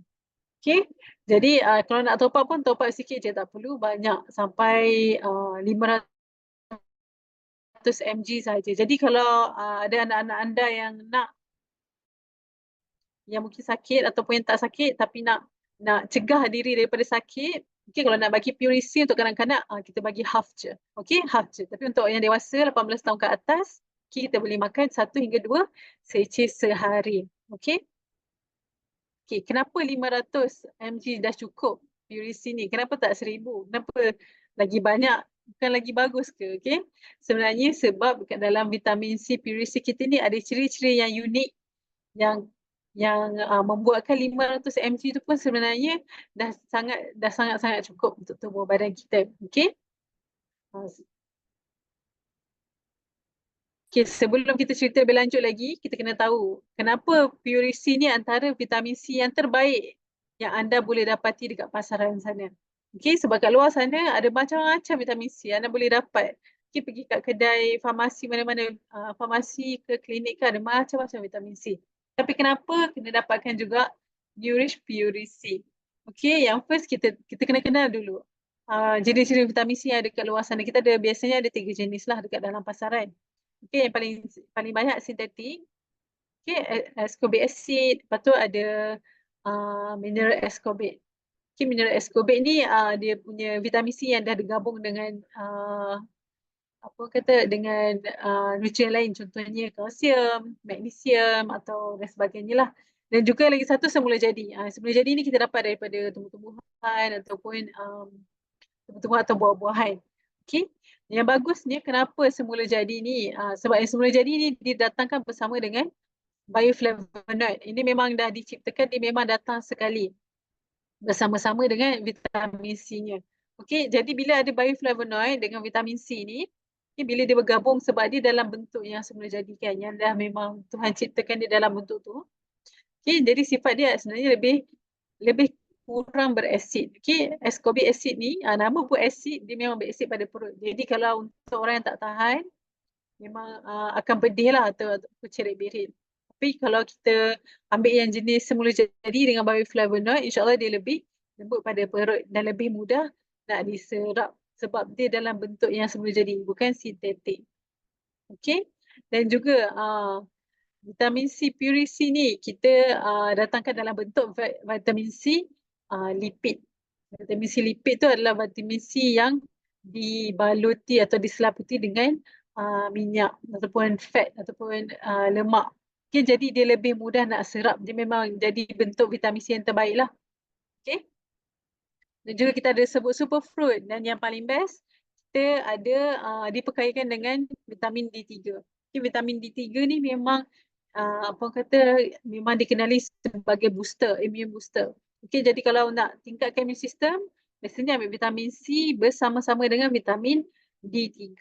Okay. Jadi kalau nak top up pun top up sikit je, tak perlu banyak. Sampai 500 mg saja. Jadi kalau ada anak-anak anda yang mungkin sakit ataupun yang tak sakit tapi nak cegah diri daripada sakit, okay, kalau nak bagi Purisi untuk kanak-kanak, kita bagi half je. Okay, half je. Tapi untuk yang dewasa 18 tahun ke atas, okay, kita boleh makan 1 hingga 2 sachet sehari. Okay. Okay, kenapa 500 mg dah cukup Purisi ni? Kenapa tak 1000? Kenapa lagi banyak? Bukan lagi bagus ke? Okay. Sebenarnya sebab dalam vitamin C Purisi kita ni ada ciri-ciri yang unik yang membuatkan 500 mg tu pun sebenarnya dah sangat-sangat cukup untuk tubuh badan kita. Okay. Okay, sebelum kita cerita lebih lanjut lagi, kita kena tahu kenapa Puree C ni antara vitamin C yang terbaik yang anda boleh dapati dekat pasaran sana. Okay, sebab kat luar sana ada macam-macam vitamin C anda boleh dapat. Okay, pergi kat kedai farmasi mana-mana, farmasi ke klinik ke ada macam-macam vitamin C. Tapi kenapa kena dapatkan juga Nourish Puree C? Okay, yang first kita kena kenal dulu. Jenis-jenis vitamin C yang ada kat luar sana. Kita ada biasanya ada 3 jenis lah dekat dalam pasaran. Okay, yang paling banyak sintetik. Okay, ascorbic acid. Lepas tu ada mineral ascorbate. Okay, mineral ascorbate ni dia punya vitamin C yang dah digabung dengan apa kata dengan nutrien lain, contohnya kalsium, magnesium atau dan sebagainya lah. Dan juga lagi satu semula jadi. Semula jadi ni kita dapat daripada tumbuh-tumbuhan ataupun tumbuh-tumbuhan atau buah-buahan. Okay. Yang bagusnya kenapa semula jadi ni? Sebab yang semula jadi ni didatangkan bersama dengan bioflavonoid. Ini memang dah diciptakan, dia memang datang sekali bersama-sama dengan vitamin C-nya. Okay, jadi bila ada bioflavonoid dengan vitamin C ni, okay, bila dia bergabung sebab dia dalam bentuk yang semula jadi kan, yang dah memang Tuhan ciptakan dia dalam bentuk tu. Okay, jadi sifat dia sebenarnya lebih kurang berasid. Okay, ascorbic acid ni, nama pun asid, dia memang berasid pada perut. Jadi kalau untuk orang yang tak tahan, memang akan pedih lah atau cerit-berit. Tapi kalau kita ambil yang jenis semula jadi dengan bioflavonoid, insyaAllah dia lebih lembut pada perut dan lebih mudah nak diserap sebab dia dalam bentuk yang semula jadi, bukan sintetik. Okay, dan juga vitamin C Puree C ni kita datangkan dalam bentuk vitamin C lipid. Vitamin C lipid tu adalah vitamin C yang dibaluti atau diselaputi dengan minyak ataupun fat ataupun lemak. Okay, jadi dia lebih mudah nak serap. Dia memang jadi bentuk vitamin C yang terbaik lah. Okay. Dan juga kita ada sebut superfruit dan yang paling best kita ada diperkayakan dengan vitamin D3. Okay, vitamin D3 ni memang apa kata memang dikenali sebagai booster, immune booster. Okay, jadi kalau nak tingkatkan immune system, biasanya ambil vitamin C bersama-sama dengan vitamin D3.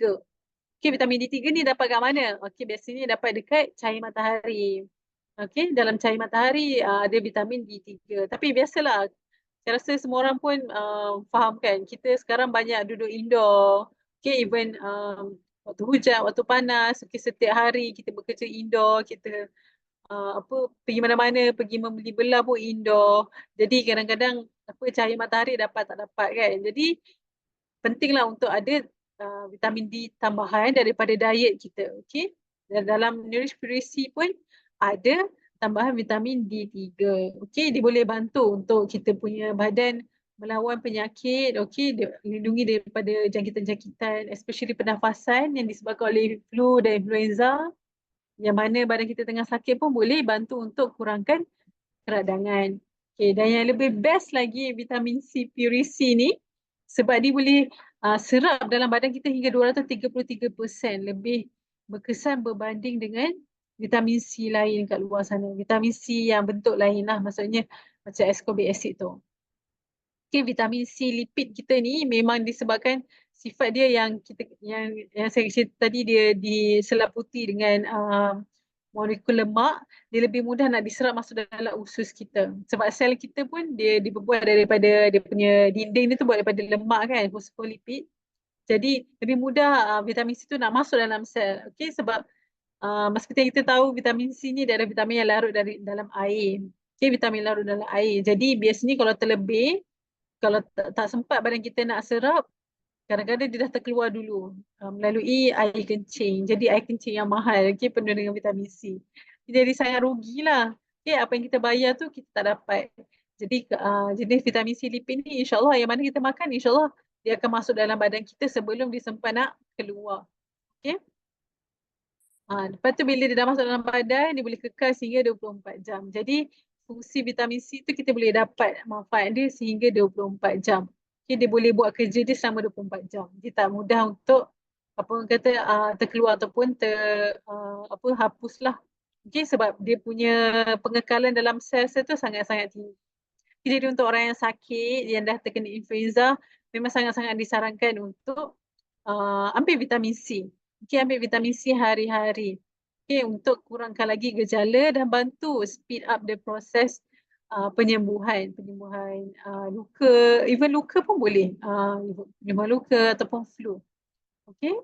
Okay, vitamin D3 ni dapat kat mana? Okay, biasanya dapat dekat cahaya matahari. Okay, dalam cahaya matahari ada vitamin D3. Tapi biasalah, saya rasa semua orang pun faham kan, kita sekarang banyak duduk indoor. Okay, even waktu hujan, waktu panas, okay, setiap hari kita bekerja indoor, kita pergi mana-mana, pergi membeli belah pun indoor. Jadi kadang-kadang cahaya matahari dapat tak dapat kan. Jadi pentinglah untuk ada vitamin D tambahan daripada diet kita. Okay? Dan dalam Nourish Puree C pun ada tambahan vitamin D3. Okay? Dia boleh bantu untuk kita punya badan melawan penyakit, okay? Dia lindungi daripada jangkitan-jangkitan, especially pernafasan yang disebabkan oleh flu dan influenza. Yang mana badan kita tengah sakit pun boleh bantu untuk kurangkan keradangan. Okay, dan yang lebih best lagi vitamin C Puree C ni sebab dia boleh serap dalam badan kita hingga 233% lebih berkesan berbanding dengan vitamin C lain kat luar sana. Vitamin C yang bentuk lain lah, maksudnya macam ascorbic acid tu. Okay, vitamin C lipid kita ni memang disebabkan sifat dia yang saya cerita tadi, dia diselaputi dengan molekul lemak, dia lebih mudah nak diserap masuk dalam usus kita. Sebab sel kita pun dia dibuat daripada, dia punya dinding dia tu buat daripada lemak kan, fosfolipid. Jadi lebih mudah vitamin C tu nak masuk dalam sel. Okay, sebab seperti yang kita tahu vitamin C ni adalah vitamin yang larut dalam air. Okay, vitamin larut dalam air. Jadi biasanya kalau terlebih, kalau tak sempat badan kita nak serap, kadang-kadang dia dah terkeluar dulu melalui air kencing. Jadi air kencing yang mahal, okay, penuh dengan vitamin C. Jadi sangat rugilah. Okay, apa yang kita bayar tu kita tak dapat. Jadi jenis vitamin C lipid ni insyaAllah yang mana kita makan, insyaAllah dia akan masuk dalam badan kita sebelum dia sempat nak keluar. Okay. Lepas tu bila dia dah masuk dalam badan, dia boleh kekal sehingga 24 jam. Jadi fungsi vitamin C tu kita boleh dapat manfaat dia sehingga 24 jam. Okay, dia boleh buat kerja dia selama 24 jam. Dia tak mudah untuk terkeluar ataupun hapuslah. Okay, sebab dia punya pengekalan dalam sel-sel tu sangat-sangat tinggi. Jadi untuk orang yang sakit, yang dah terkena influenza, memang sangat-sangat disarankan untuk ambil vitamin C. Okey, ambil vitamin C hari-hari. Okey, untuk kurangkan lagi gejala dan bantu speed up the process penyembuhan luka, even luka pun boleh. Penyembuhan luka ataupun flu. Okey.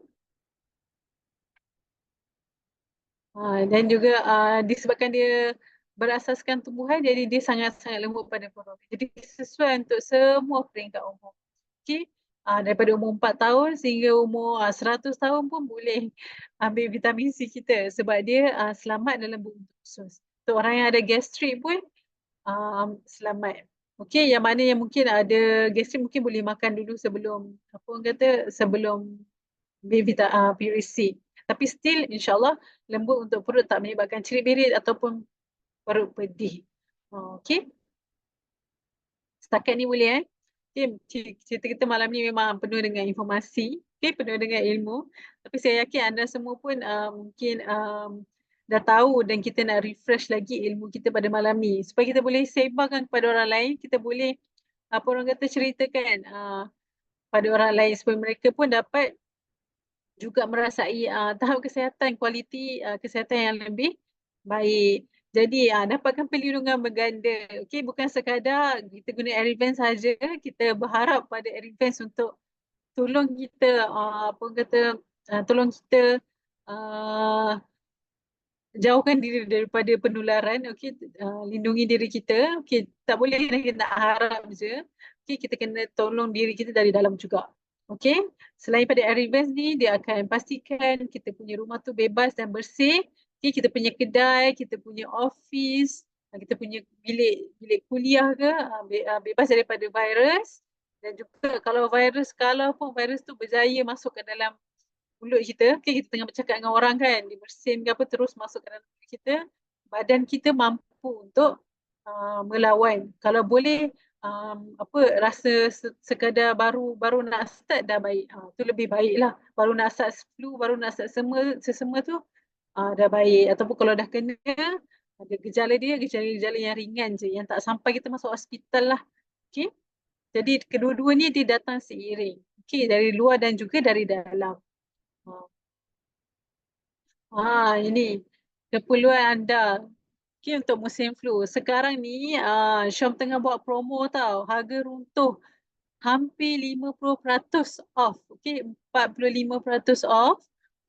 Dan juga disebabkan dia berasaskan tumbuhan, jadi dia sangat-sangat lembut pada perut. Jadi sesuai untuk semua peringkat umur. Okey. Daripada umur 4 tahun sehingga umur 100 tahun pun boleh ambil vitamin C kita sebab dia selamat dalam bentuk usus. Untuk orang yang ada gastrik pun selamat. Okey, yang mana yang mungkin ada gastrik mungkin boleh makan dulu sebelum apa orang kata sebelum Puree C. Tapi still insyaAllah lembut untuk perut, tak menyebabkan cerit-berit ataupun perut pedih. Okey. Setakat ni boleh Okay, cerita kita malam ni memang penuh dengan informasi, penuh dengan ilmu. Tapi saya yakin anda semua pun mungkin dah tahu dan kita nak refresh lagi ilmu kita pada malam ni. Supaya kita boleh sebarkan kepada orang lain, kita boleh apa orang kata ceritakan pada orang lain supaya mereka pun dapat juga merasai tahap kesihatan, kualiti kesihatan yang lebih baik. Jadi dapatkan perlindungan berganda. Okey, bukan sekadar kita guna Arivens saja, kita berharap pada Arivens untuk tolong kita apa kata tolong kita uh, jauhkan diri daripada penularan. Okey, lindungi diri kita. Okey, tak boleh kita nak harap je. Okey, kita kena tolong diri kita dari dalam juga. Okey, selain pada Arivens ni, dia akan pastikan kita punya rumah tu bebas dan bersih. Okey, kita punya kedai, kita punya office, kita punya bilik kuliah ke bebas daripada virus. Dan juga kalau pun virus tu berjaya masuk ke dalam mulut kita, okay, kita tengah bercakap dengan orang kan, dia bersin ke apa terus masuk ke dalam mulut kita, badan kita mampu untuk melawan. Kalau boleh rasa sekadar baru nak start dah baik. Tu lebih baik lah. Baru nak start flu, baru nak start sesama tu dah baik. Ataupun kalau dah kena, ada gejala-gejala yang ringan je, yang tak sampai kita masuk hospital lah. Okay? Jadi kedua-dua ni dia datang seiring. Okay, dari luar dan juga dari dalam. Ini keperluan anda. Okay, untuk musim flu. Sekarang ni Syam tengah buat promo tau. Harga runtuh hampir 50% off. Okay, 45% off.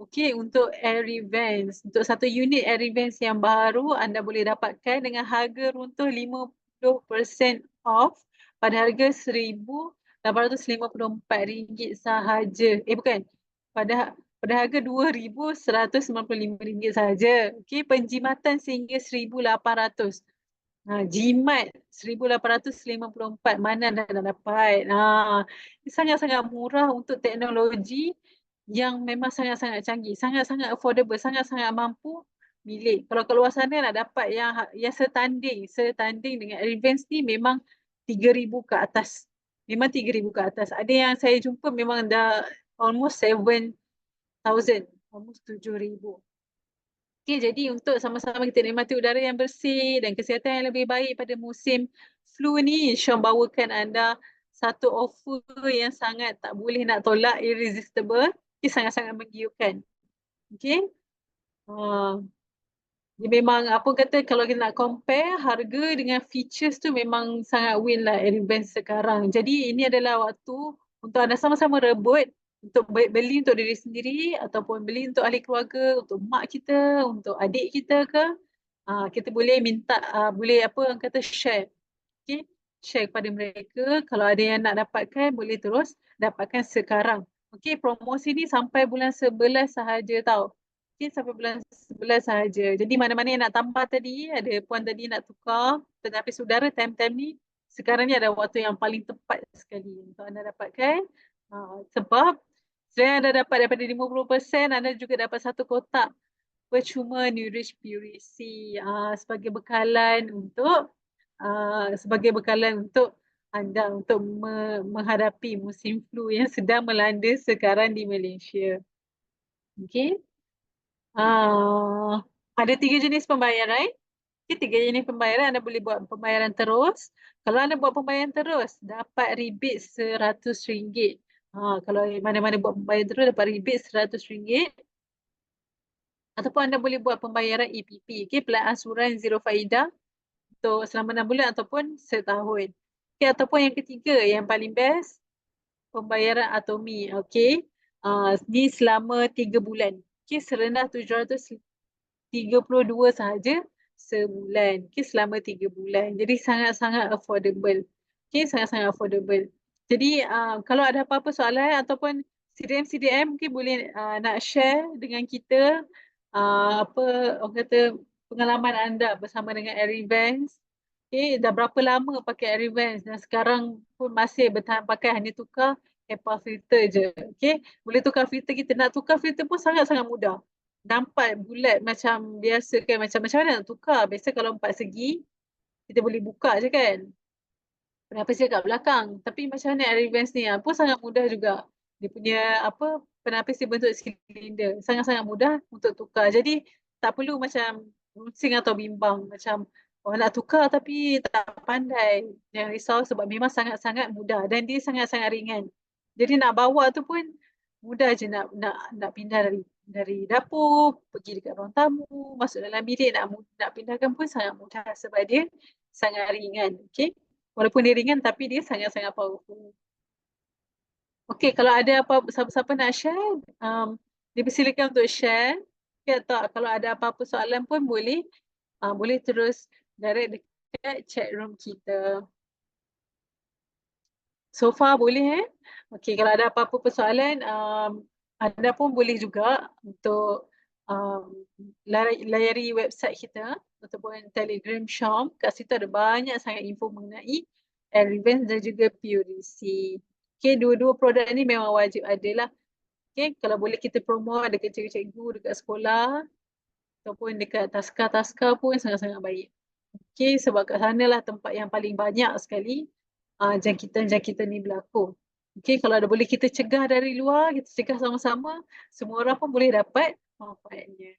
Okay, untuk Airy Vans. Untuk satu unit Airy Vans yang baru, anda boleh dapatkan dengan harga runtuh 50% off pada harga RM1,854 sahaja. Bukan. Pada harga RM2,195 sahaja. Okay, penjimatan sehingga RM1,800. Jimat RM1,854 mana anda nak dapat. Sangat-sangat murah untuk teknologi yang memang sangat-sangat canggih, sangat-sangat affordable, sangat-sangat mampu milik. Kalau kat luar sana nak dapat yang setanding dengan Advance ni memang 3,000 ke atas. Memang 3,000 ke atas. Ada yang saya jumpa memang dah almost 7,000, almost 7,000. Okay, jadi untuk sama-sama kita nikmati udara yang bersih dan kesihatan yang lebih baik pada musim flu ni, Syam bawakan anda satu offer yang sangat tak boleh nak tolak, irresistible. Okay, sangat-sangat menggiurkan. Okay. Dia memang apa kata kalau kita nak compare harga dengan features tu memang sangat win lah Advance sekarang. Jadi ini adalah waktu untuk anda sama-sama rebut untuk beli untuk diri sendiri ataupun beli untuk ahli keluarga, untuk mak kita, untuk adik kita ke. Kita boleh minta, boleh apa orang kata share. Okay? Share kepada mereka. Kalau ada yang nak dapatkan, boleh terus dapatkan sekarang. Okay, promosi ni sampai bulan 11 sahaja tau. Okay, sampai bulan 11 sahaja. Jadi mana-mana yang nak tambah tadi, ada puan tadi nak tukar penapis udara time-time ni, sekarang ni ada waktu yang paling tepat sekali untuk anda dapatkan. Sebab selain anda dapat daripada 50%, anda juga dapat satu kotak percuma Nourish Puree C sebagai bekalan untuk anda untuk menghadapi musim flu yang sedang melanda sekarang di Malaysia. Okay. Ada 3 jenis pembayaran. Okay, 3 jenis pembayaran. Anda boleh buat pembayaran terus. Kalau anda buat pembayaran terus, dapat rebate RM100. Kalau mana-mana buat pembayaran terus, dapat rebate RM100. Ataupun anda boleh buat pembayaran EPP, okay, Pelangasuran Zero Faedah untuk selama 6 bulan ataupun setahun. Okay, ataupun yang ketiga, yang paling best, pembayaran Atomi. Okay, ni selama 3 bulan. Okay, serendah 732 sahaja sebulan. Okay, selama 3 bulan. Jadi sangat-sangat affordable. Okay, sangat-sangat affordable. Jadi kalau ada apa-apa soalan ataupun CDM mungkin boleh nak share dengan kita apa orang kata pengalaman anda bersama dengan Airevents. Okay, dah berapa lama pakai Airevents dan sekarang pun masih bertahan pakai, hanya tukar HEPA filter je. Okay, boleh tukar filter kita. Nak tukar filter pun sangat-sangat mudah. Nampak bulat macam biasa kan, macam mana nak tukar? Biasa kalau 4 segi, kita boleh buka je kan. Penapis dia kat belakang. Tapi macam mana Airevents ni pun sangat mudah juga. Dia punya apa penapis dia bentuk silinder. Sangat-sangat mudah untuk tukar. Jadi tak perlu macam rusing atau bimbang. Macam orang nak tukar tapi tak pandai. Jangan risau sebab memang sangat-sangat mudah. Dan dia sangat-sangat ringan. Jadi nak bawa tu pun mudah je nak pindah dari dapur, pergi dekat ruang tamu, masuk dalam bilik nak pindahkan pun sangat mudah sebab dia sangat ringan. Okay. Walaupun dia ringan tapi dia sangat-sangat powerful. Okey, kalau ada apa siapa-siapa nak share, dipersilakan untuk share. Okay, atau kalau ada apa-apa soalan pun boleh boleh terus direct dekat chat room kita. So far boleh Okey, kalau ada apa-apa persoalan, anda pun boleh juga untuk layari website kita ataupun Telegram Shop. Kat situ ada banyak sangat info mengenai Airevents dan juga PUDC. Okay, dua-dua produk ni memang wajib ada lah. Okay, kalau boleh kita promote dekat cikgu-cikgu dekat sekolah ataupun dekat taska-taska pun sangat-sangat baik. Okay, sebab kat sana lah tempat yang paling banyak sekali jangkitan-jangkitan ni berlaku. Okay, kalau ada boleh kita cegah dari luar, kita cegah sama-sama, semua orang pun boleh dapat manfaatnya.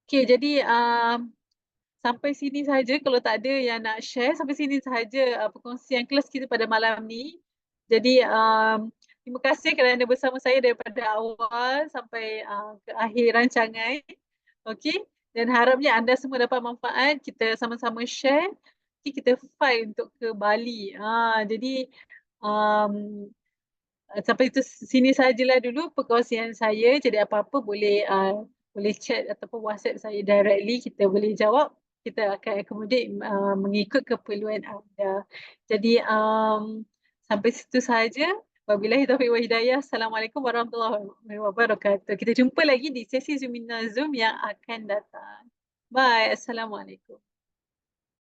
Okay, jadi sampai sini sahaja. Kalau tak ada yang nak share, sampai sini sahaja perkongsian kelas kita pada malam ni. Jadi terima kasih kerana bersama saya daripada awal sampai ke akhir rancangan. Okay, dan harapnya anda semua dapat manfaat. Kita sama-sama share. Okay, kita fight untuk ke Bali. Jadi sampai itu sini sajalah dulu perkongsian saya. Jadi apa-apa boleh chat ataupun WhatsApp saya directly, kita boleh jawab. Kita akan accommodate mengikut keperluan anda. Jadi sampai situ saja. Wabillahi taufiq wa hidayah. Assalamualaikum warahmatullahi wabarakatuh. Kita jumpa lagi di sesi Zoom yang akan datang. Bye. Assalamualaikum.